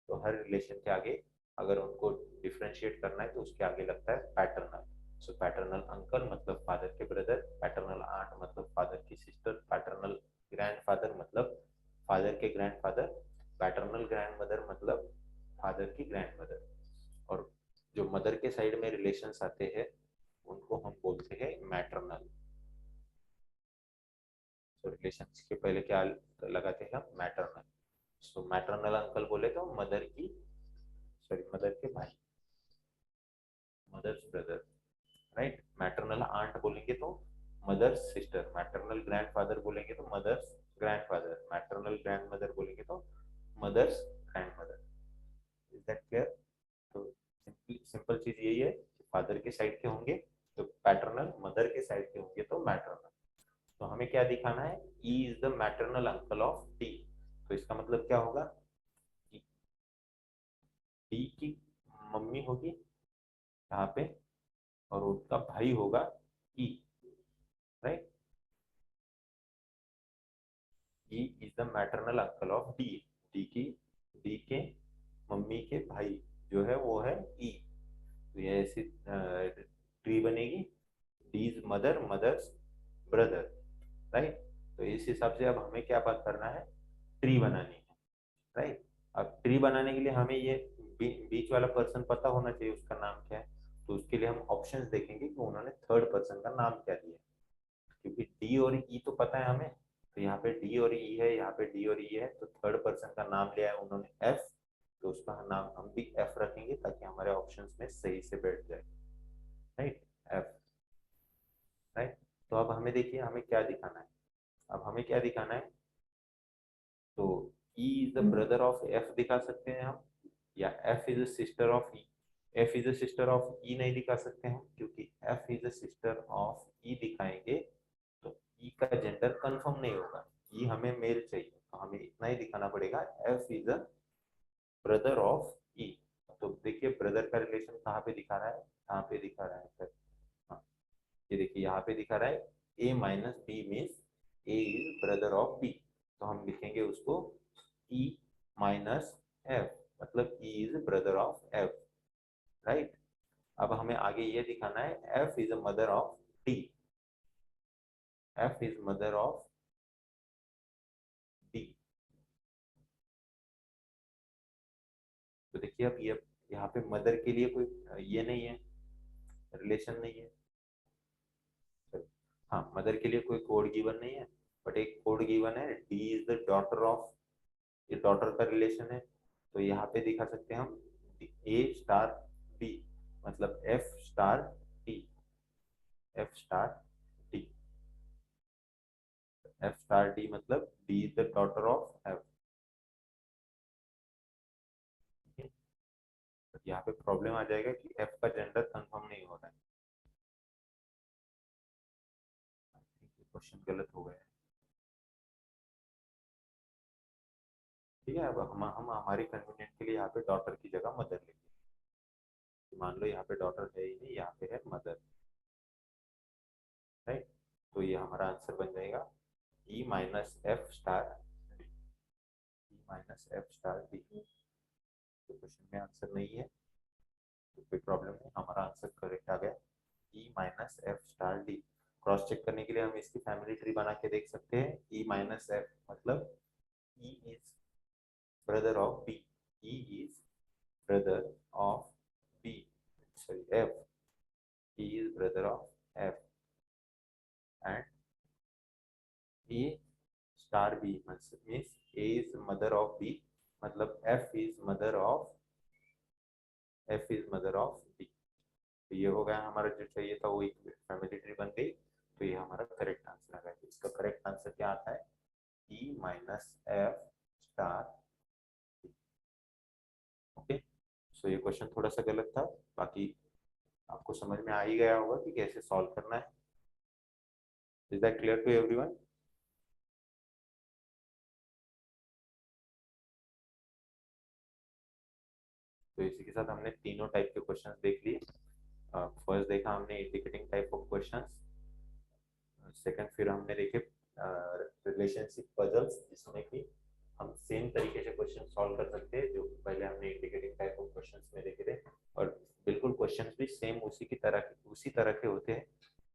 तो हर रिलेशन के आगे अगर उनको डिफ्रेंशिएट करना है तो उसके आगे लगता है पैटर्नल। सो पैटर्नल अंकल मतलब फादर के ब्रदर, पैटर्नल आंट मतलब फादर की सिस्टर, पैटर्नल ग्रैंडफादर मतलब फादर के ग्रैंडफादर, पैटर्नल ग्रैंडमदर मतलब फादर की ग्रैंडमदर। और जो मदर के साइड में रिलेशंस आते हैं उनको हम बोलते हैं मैटरनल। तो रिलेशंस के पहले क्या लगाते हैं हम, मैटरनल। सो मैटरनल अंकल बोले तो मदर के भाई, mother's brother, right. Maternal aunt बोलेंगे तो मदर्स सिस्टर, मैटरनल ग्रैंडफादर बोलेंगे तो मदर्स ग्रैंडफादर, मैटरनल ग्रैंडमदर बोलेंगे तो mother's grandmother. Is that clear? तो सिंपल चीज यही है, फादर के साइड के होंगे तो पैटर्नल, मदर के साइड के होंगे तो मैटरनल। तो हमें क्या दिखाना है, E is the maternal uncle of D। तो इसका मतलब क्या होगा, D की मम्मी होगी यहाँ पे, और उनका भाई होगा E, right. E is the maternal uncle of D। D के मम्मी के भाई जो है वो है E। तो ये ऐसी ट्री बनेगी, डीज मदर, मदर्स ब्रदर, राइट। तो इस हिसाब से अब हमें क्या बात करना है, ट्री बनानी है, राइट। अब ट्री बनाने के लिए हमें ये बीच वाला पर्सन पता होना चाहिए, उसका नाम क्या है। तो उसके लिए हम ऑप्शंस देखेंगे कि उन्होंने थर्ड पर्सन का नाम क्या दिया, क्योंकि डी और ई तो पता है हमें। तो यहाँ पे डी और ई है, यहाँ पे डी और ई है, तो थर्ड पर्सन का नाम लिया है उन्होंने एफ। तो उसका नाम हम भी एफ रखेंगे ताकि हमारे ऑप्शंस में सही से बैठ जाए, राइट, एफ, राइट। तो अब हमें देखिए हमें क्या दिखाना है, अब हमें क्या दिखाना है। तो E is the brother of F दिखा सकते हैं हम, या F is the sister of E। F is a sister of E नहीं दिखा सकते हम, क्योंकि F is a sister of E दिखाएंगे तो ई का जेंडर कंफर्म नहीं होगा, ई हमें मेल चाहिए, तो हमें इतना ही दिखाना पड़ेगा, F is a brother of E. तो देखिए ब्रदर का रिलेशन कहाँ पे दिखा रहा है, कहाँ पे दिखा रहा है सर, हाँ ये देखिए यहाँ पे दिखा रहा है, A minus B means A is brother of B, तो हम लिखेंगे उसको ई माइनस एफ, मतलब E is brother of F, right. अब हमें आगे ये दिखाना है F is a mother of D, F is mother of D. तो देखिए अब ये यहाँ पे मदर के लिए कोई ये नहीं है, रिलेशन नहीं है, हाँ मदर के लिए कोई कोड गिवन नहीं है, बट एक कोड गिवन है, D is the daughter of, ये डॉटर का रिलेशन है, तो यहाँ पे दिखा सकते हैं हम ए स्टार बी, मतलब F star D, F star D, F star D मतलब D is the daughter of F. यहाँ पे प्रॉब्लम आ जाएगा कि एफ का जेंडर कंफर्म नहीं हो रहा है, क्वेश्चन गलत हो गया है। ठीक है, अब हम हमारी कन्वीनियंट के लिए यहाँ पे डॉटर की जगह मदर लेंगे, मान लो यहाँ पे डॉटर है ही नहीं, यहाँ पे है मदर, राइट। तो ये हमारा आंसर बन जाएगा ई माइनस एफ स्टार डी, ई माइनस एफ स्टार डी। तो क्वेश्चन में आंसर नहीं है तो कोई प्रॉब्लम नहीं, हमारा आंसर करेक्ट आ गया, E minus F star D. Cross check करने के लिए हम इसकी फैमिली ट्री बना के देख सकते हैं, ई माइनस एफ मतलब E is brother of B, E is brother of B, sorry f, he is brother of f, and a star b means a is mother of b, मतलब f is mother of b। तो ये हो गया हमारा, जो चाहिए था वो एक फैमिली ट्री बन गई, तो ये हमारा करेक्ट आंसर आ गया। इसका करेक्ट आंसर क्या आता है, e minus F star. Okay, so ये क्वेश्चन थोड़ा सा गलत था, बाकी आपको समझ में आ ही गया होगा कि कैसे सॉल्व करना है। Is that clear to everyone? तो इसी के साथ हमने तीनों टाइप के क्वेश्चंस देख लिए। फर्स्ट देखा हमने indicating type of questions, second फिर हमने देखे रिलेशनशिप पजल्स, जिसमें कि हम सेम तरीके से क्वेश्चन सॉल्व कर सकते हैं जो पहले हमने इंडिकेटिंग टाइप ऑफ क्वेश्चंस में देखे थे, और बिल्कुल क्वेश्चंस भी सेम उसी तरह के होते हैं।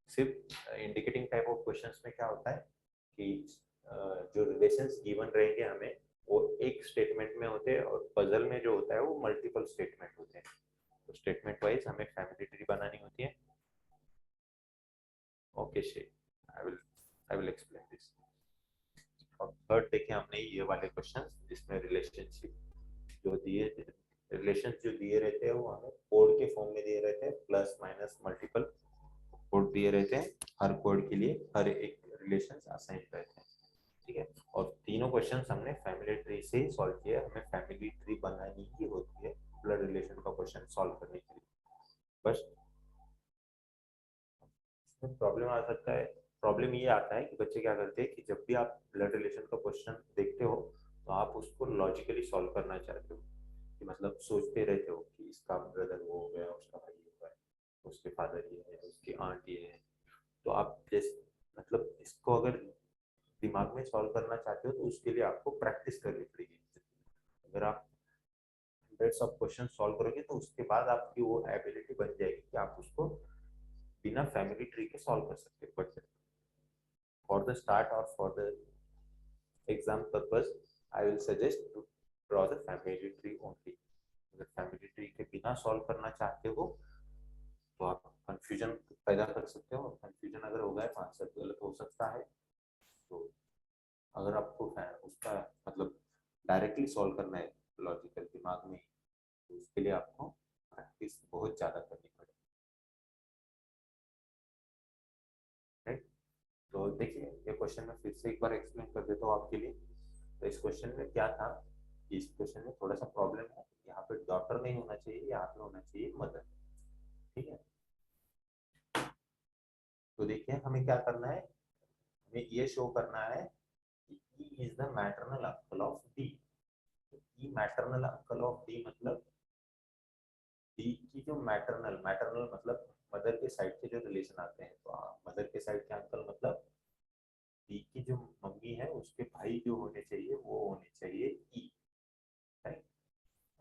सिर्फ इंडिकेटिंग टाइप ऑफ क्वेश्चंस में क्या होता है कि जो रिलेशंस गिवन रहेंगे हमें वो एक स्टेटमेंट में होते हैं, और पजल में जो होता है वो मल्टीपल स्टेटमेंट होते हैं, तो स्टेटमेंट वाइज हमें फैमिली ट्री बनानी होती है। Okay Sheikh, I will explain this. और थर्ड देखे हमने ये वाले क्वेश्चंस जिसमें रिलेशनशिप जो दिए, रिलेशन जो दिए रहते हैं वो हमें कोड के फॉर्म में दिए रहते हैं, प्लस माइनस मल्टीपल कोड दिए रहते हैं, हर कोड के लिए हर एक रिलेशन असाइन रहते हैं, ठीक है। और तीनों क्वेश्चंस हमने फैमिली ट्री से ही सॉल्व किया, हमें फैमिली ट्री बनानी ही होती है ब्लड रिलेशन का क्वेश्चन सॉल्व करने के लिए। बस प्रॉब्लम आ सकता है, प्रॉब्लम ये आता है कि बच्चे क्या करते हैं कि जब भी आप ब्लड रिलेशन का क्वेश्चन देखते हो तो आप उसको लॉजिकली सॉल्व करना चाहते हो, कि मतलब सोचते रहते हो कि इसका ब्रदर वो हो गया, उसका भाई हो गया, उसके फादर ये है, उसकी आंट ये है, तो आप जैसे मतलब इसको अगर दिमाग में सॉल्व करना चाहते हो तो उसके लिए आपको प्रैक्टिस करनी पड़ेगी। अगर आप हंड्रेड्स ऑफ क्वेश्चन सॉल्व करोगे तो उसके बाद आपकी वो एबिलिटी बन जाएगी कि आप उसको बिना फैमिली ट्री के सॉल्व कर सकते हो। बट फॉर द स्टार्ट और for the exam purpose I will suggest to draw the family tree only. अगर फैमिली ट्री के बिना सॉल्व करना चाहते हो तो आप कंफ्यूजन पैदा कर सकते हो, और कंफ्यूजन अगर हो गया तो आंसर गलत हो सकता है। तो अगर आपको उसका मतलब डायरेक्टली सॉल्व करना है लॉजिकल दिमाग में, तो उसके लिए आपको प्रैक्टिस बहुत ज़्यादा करनी पड़ेगी, राइट। तो देखिए ये क्वेश्चन में फिर से एक बार एक्सप्लेन कर देता हूँ आपके लिए। तो इस क्वेश्चन में क्या था इस क्वेश्चन में थोड़ा सा प्रॉब्लम है, यहाँ पे डॉटर नहीं होना चाहिए, यहाँ पे होना चाहिए मदर। ठीक है, तो देखिए हमें क्या करना है, हमें ये शो करना है कि E is the maternal uncle of D। E maternal uncle of D मतलब D की जो मैटरनल मैटरनल मतलब मदर के साइड के जो रिलेशन आते हैं, तो मदर के साइड के अंकल मतलब D की जो मम्मी है उसके भाई जो होने चाहिए वो होने चाहिए E। राइट,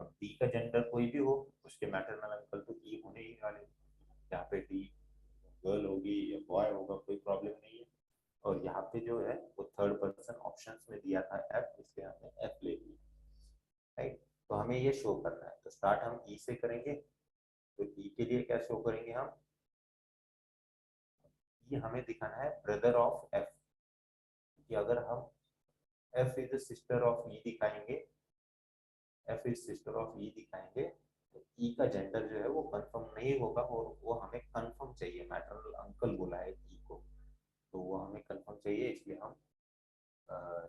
अब D का जेंडर कोई भी हो, उसके मैटरनल अंकल तो E होने ही वाले, यहाँ पे D गर्ल होगी या बॉय होगा कोई प्रॉब्लम नहीं है। और यहाँ पे जो है वो थर्ड पर्सन ऑप्शंस में दिया था F, इसलिए हमने F ले लिया। राइट, तो हमें ये शो करना है, तो स्टार्ट हम E से करेंगे। तो E के लिए क्या शो करेंगे हम, ये हमें दिखाना है ब्रदर ऑफ F, कि अगर हम F is the sister of E दिखाएंगे, F is sister of E दिखाएंगे, तो E का जेंडर जो है वो कंफर्म नहीं होगा, और वो हमें कंफर्म चाहिए। मैटरनल अंकल बोला है E को, तो वो हमें कंफर्म चाहिए, इसलिए हम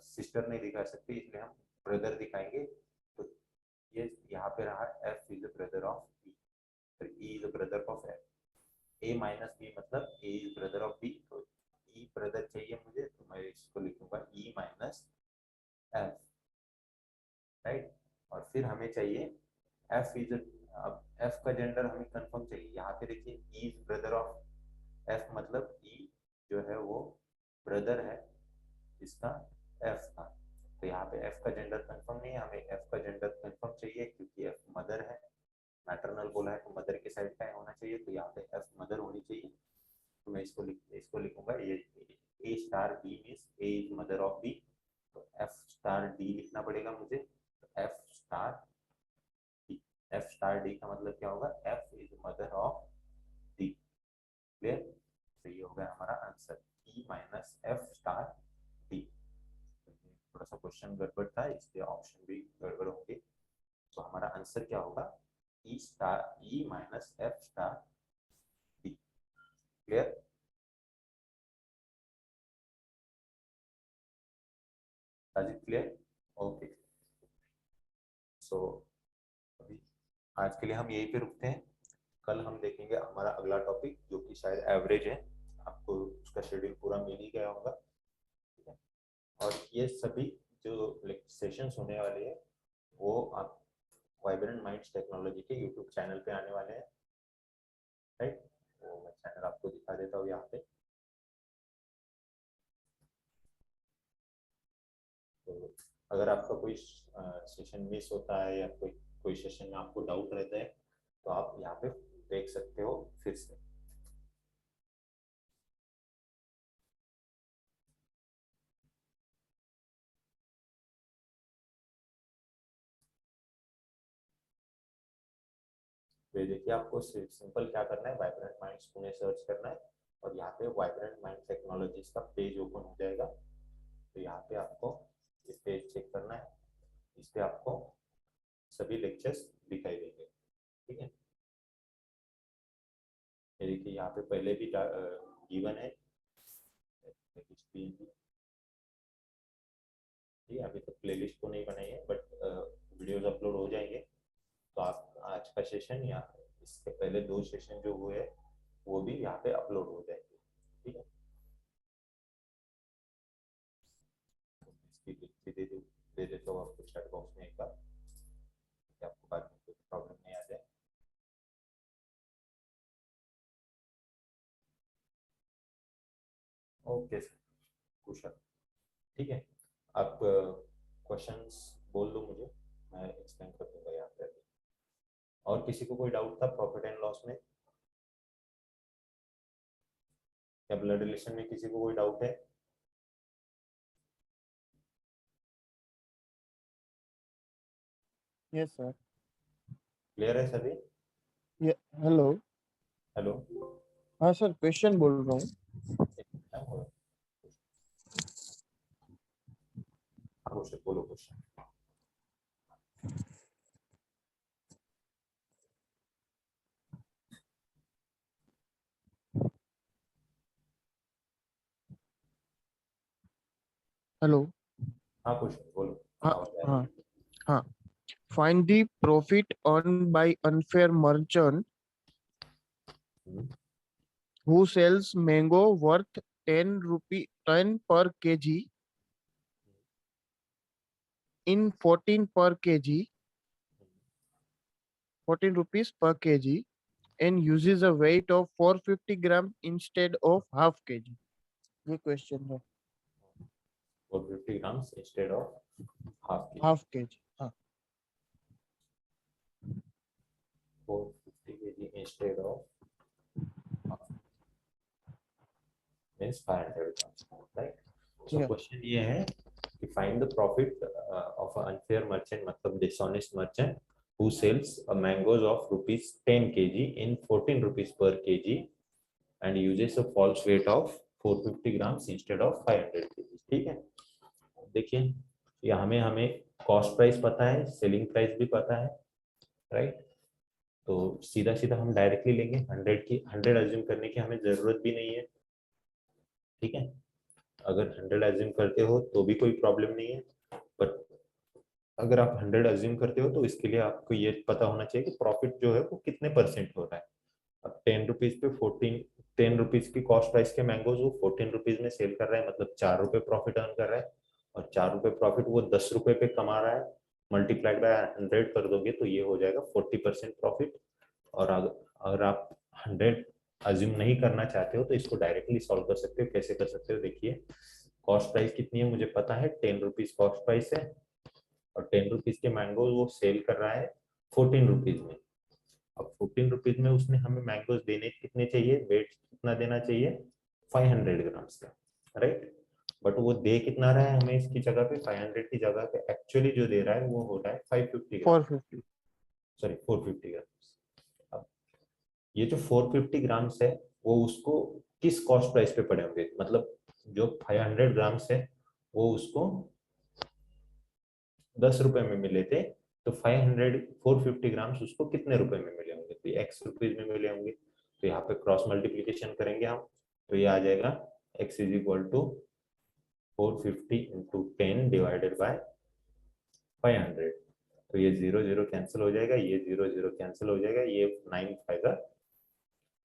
सिस्टर नहीं दिखा सकते, इसलिए हम ब्रदर दिखाएंगे। तो ये यहाँ पे रहा F is the brother of E, फिर E is the brother of F। A minus B मतलब A is brother of B, तो E ब्रदर चाहिए मुझे, तो मैं इसको लिखूंगा E माइनस F। राइट, और फिर हमें चाहिए F इज, अब F का जेंडर हमें कंफर्म चाहिए। यहाँ पे देखिए E is brother of F मतलब E जो है वो ब्रदर है इसका F का, तो यहाँ पे F का जेंडर कंफर्म नहीं है, हमें F का जेंडर कंफर्म चाहिए क्योंकि F मदर है, मैटरनल बोला है तो मदर के साइड का होना चाहिए, तो यहाँ पे F मदर होनी चाहिए। तो मैं इसको लिखूंगा, ये A star B means A is mother of B, तो F स्टार D लिखना पड़ेगा मुझे, तो F star D, F star D का मतलब क्या होगा, F is mother of D। Clear, तो ये हो गया हमारा answer E minus F star D। थोड़ा सा क्वेश्चन गड़बड़ था इसलिए ऑप्शन भी गड़बड़ होंगे, तो हमारा आंसर क्या होगा, E star E minus F star D। Clear, clear, okay. So अभी आज के लिए हम यहीं पे रुकते हैं, कल हम देखेंगे हमारा अगला टॉपिक जो कि शायद एवरेज है, आपको उसका शेड्यूल पूरा मिल ही गया होगा। ठीक है, और ये सभी जो सेशंस होने वाले हैं वो आप वाइब्रेंट माइंड्स टेक्नोलॉजी के यूट्यूब चैनल पे आने वाले हैं। राइट, वो मैं चैनल आपको दिखा देता हूँ यहाँ पे। तो अगर आपका कोई सेशन मिस होता है या कोई कोई सेशन में आपको डाउट रहता है तो आप यहाँ पे देख सकते हो फिर से। तो ये देखिए आपको सिंपल क्या करना है, वाइब्रेंट माइंड्स पुणे सर्च करना है और यहाँ पे वाइब्रेंट माइंड टेक्नोलॉजीज का पेज ओपन हो जाएगा। तो यहाँ पे आपको ये पेज चेक करना है, इस पे आपको सभी लेक्चर्स दिखाई देंगे। ठीक है, ये देखिए यहाँ पे पहले भी गिवन है, ठीक है, अभी तक प्लेलिस्ट तो नहीं बनाई है बट वीडियोस अपलोड हो जाएंगे, तो आप आज का सेशन या इसके पहले 2 सेशन जो हुए हैं वो भी यहाँ पे अपलोड हो जाएंगे। ठीक है, इसकी लिंक भी दे देता हूँ आपको चैट बॉक्स में एक बार, कि आपको बाद में कोई प्रॉब्लम नहीं आ जाए। ओके सर, कुशल, ठीक है, आप क्वेश्चंस बोल दो मुझे, मैं एक्सप्लेन कर दूंगा यहाँ पे अभी। और किसी को कोई डाउट था प्रॉफिट एंड लॉस में, या ब्लड रिलेशन में किसी को कोई डाउट है? Yes sir. क्लियर है सभी? हेलो। हेलो, हाँ सर, क्वेश्चन बोल रहा हूँ। बोलो क्वेश्चन। हेलो। हाँ क्वेश्चन बोलो, हाँ आवाज आ रही हाँ। है। हाँ, find the profit earned by unfair merchant hmm, who sells mango worth 10 per kg in 14 rupees per kg and uses a weight of 450 gram instead of half kg. ये question है. 450 grams instead of half kg. Half kg. हाँ. 450 kg instead of half, means 500 grams, right? So Yeah. question ये है कि find the profit of an unfair merchant, मतलब dishonest merchant who sells mangoes of rupees 10 kg in 14 rupees per kg and uses a false weight of 450 grams instead of 500 kg. ठीक है, देखिए ये हमें हमें कॉस्ट प्राइस पता है, selling price भी पता है, राइट? तो सीधा सीधा हम डायरेक्टली लेंगे, 100 की 100 अज्यूम करने की हमें जरूरत भी नहीं है, ठीक है? अगर 100 अज्यूम करते हो तो भी कोई प्रॉब्लम नहीं है, बट अगर आप 100 अज्यूम करते हो तो इसके लिए आपको ये पता होना चाहिए कि प्रॉफिट जो है वो कितने परसेंट हो रहा है। अब 10 रुपीज पे 10 रुपीज की कॉस्ट प्राइस के मैंगोज वो 14 रुपीज में सेल कर रहा है, मतलब 4 रुपए प्रॉफिट अर्न कर रहा है, और 4 रुपए प्रॉफिट वो 10 रुपए पे कमा रहा है, मल्टीप्लाइड बाय 100 कर दोगे तो ये हो जाएगा 40% प्रॉफिट। और अगर आप 100 अज्यूम नहीं करना चाहते हो तो इसको डायरेक्टली सॉल्व कर सकते हो। कैसे कर सकते हो, देखिए कॉस्ट प्राइस कितनी है मुझे पता है, 10 रुपीज कॉस्ट प्राइस है, और 10 रुपीज के मैंगोज वो सेल कर रहा है 14 रुपीज में। अब 14 रुपीज में उसने हमें मैंगोज देने कितने चाहिए, वेट कितना देना चाहिए, 500 ग्राम्स का, राइट? बट वो दे कितना रहा है हमें, इसकी जगह पे 500 की जगह पे एक्चुअली जो दे रहा है वो हो रहा है 550 ग्राम, 450. Sorry 450 grams. अब ये जो 450 ग्राम्स है वो उसको किस कॉस्ट प्राइस पे पड़े होंगे, मतलब जो 500 ग्राम्स है वो उसको 10 रुपए में मिले थे, तो 450 ग्राम्स उसको कितने रुपए में मिले होंगे, तो एक्स रुपीज में मिले होंगे। तो यहाँ पे क्रॉस मल्टीप्लीकेशन करेंगे हम, तो ये आ जाएगा x is equal to 450 into 10 divided by 500। तो ये 0 0 कैंसिल हो जाएगा, ये 0 0 कैंसिल हो जाएगा, ये 9 फाइव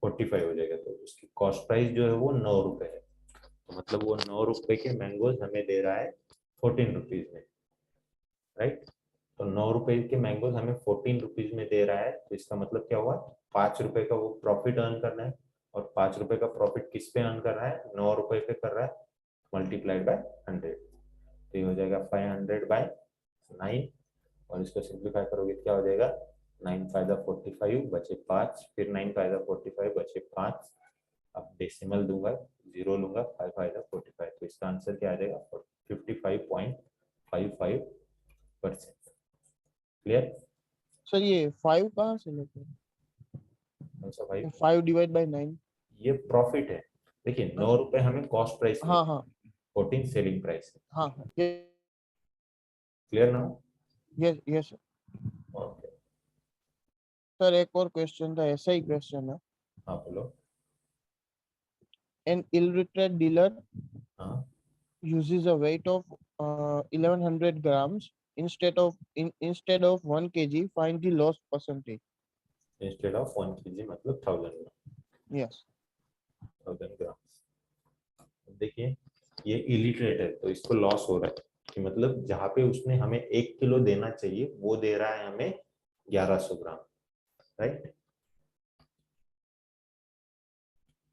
45 हो जाएगा। तो उसकी कॉस्ट प्राइस जो है वो 9 रुपए है, तो मतलब वो 9 रुपए के मैंगोज हमें दे रहा है 14 रुपीज में, राइट? तो 9 रुपए के मैंगोज हमें 14 रुपीज में दे रहा है, तो इसका मतलब क्या हुआ, 5 रुपए का वो प्रॉफिट अर्न करना है, और 5 रुपए का प्रॉफिट किस पे अर्न कर रहा है, 9 रुपए पे कर रहा है, मल्टीप्लाइड बाय 100। तो ये हो जाएगा 500 बाय 9, और इसको सिंप्लीफाई करोगे क्या हो जाएगा, 9 फाइव 45 बचे 5, फिर 9 फाइव 45 बचे 5, अब डेसिमल दूंगा, 0 लूंगा, 5 फाइव 45, तो इसका आंसर क्या आ जाएगा, 55.55%। क्लियर? सर ये 5 कहाँ से लेते हैं? कौन सा भाई? 5 डिवाइड बाय 9. ये प्रॉफिट है, देखिए 9 रुपए हमें कॉस्ट प्राइस, हाँ हाँ 14 सेलिंग प्राइस है। हाँ हाँ. क्लियर ना? Yes yes. ओके, सर एक और क्वेश्चन था, ऐसा ही क्वेश्चन है. हाँ बोलो। An illiterate dealer हाँ, uses a weight of 1100 grams instead of 1 kg. Find the loss percentage. Instead of 1 kg मतलब 1000 ग्राम, Yes. 1000 ग्राम। देखिए ये इलिटरेट है तो इसको लॉस हो रहा है, कि मतलब जहाँ पे उसने हमें 1 किलो देना चाहिए वो दे रहा है हमें 1100 ग्राम, राइट?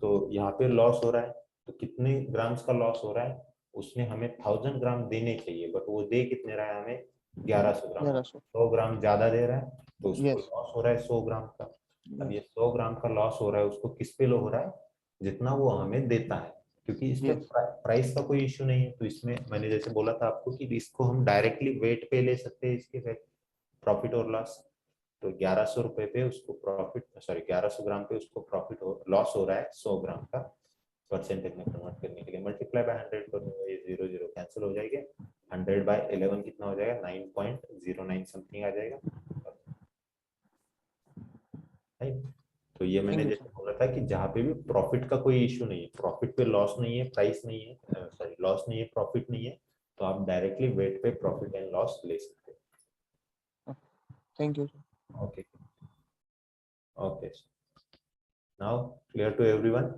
तो यहाँ पे लॉस हो रहा है, तो कितने ग्राम्स का लॉस हो रहा है, उसने हमें 1000 ग्राम देने चाहिए बट वो दे कितने रहा है हमें, 1100 ग्राम, 1100. 100 ग्राम ज्यादा दे रहा है, तो उसको Yes. लॉस हो रहा है 100 ग्राम का। अब Yes. ये 100 ग्राम का लॉस हो रहा है उसको किस पे हो रहा है, जितना वो हमें देता है, क्योंकि इसमें Yes. प्राइस का कोई इश्यू नहीं है। तो इसमें मैंने जैसे बोला था आपको कि इसको हम डायरेक्टली वेट पे ले सकते हैं, इसके प्रॉफिट और लॉस। तो 1100 रुपए पे उसको प्रॉफिट, सॉरी 1100 ग्राम पे उसको प्रॉफिट लॉस हो रहा है 100 ग्राम का, परसेंटेज में कन्वर्ट करने के लिए मल्टीप्लाई बाय 100 करूंगा, ये 0 0 कैंसिल हो जाएगा, 100 बाय 11 कितना हो जाएगा, 9.09 समथिंग आ जाएगा, राइट? तो ये मैंने Thank you, जैसे बोला था कि जहाँ पे भी प्रॉफिट का कोई इशू नहीं है, प्रॉफिट पे लॉस नहीं है, प्राइस नहीं है, सॉरी लॉस नहीं है, प्रॉफिट नहीं है, तो आप डायरेक्टली वेट पे प्रॉफिट एंड लॉस ले सकते हैं। Thank you, sir. Okay. Okay. Now clear to everyone?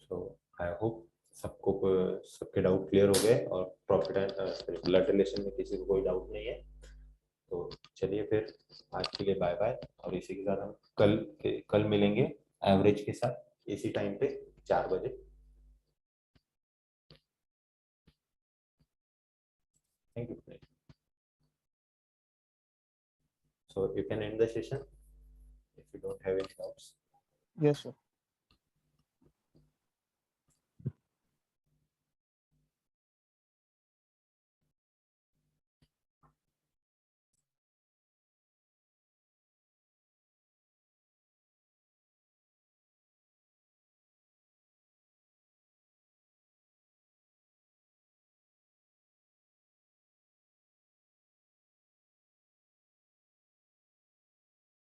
So I hope सबके डाउट क्लियर हो गए और प्रॉफिट एंड ब्लड रिलेशन में किसी को कोई डाउट नहीं है। तो चलिए फिर आज के लिए बाय बाय, और इसी के साथ हम कल मिलेंगे एवरेज के साथ इसी टाइम पे 4 बजे। Thank you. So you can end the session if you don't have any doubts. Yes, sir.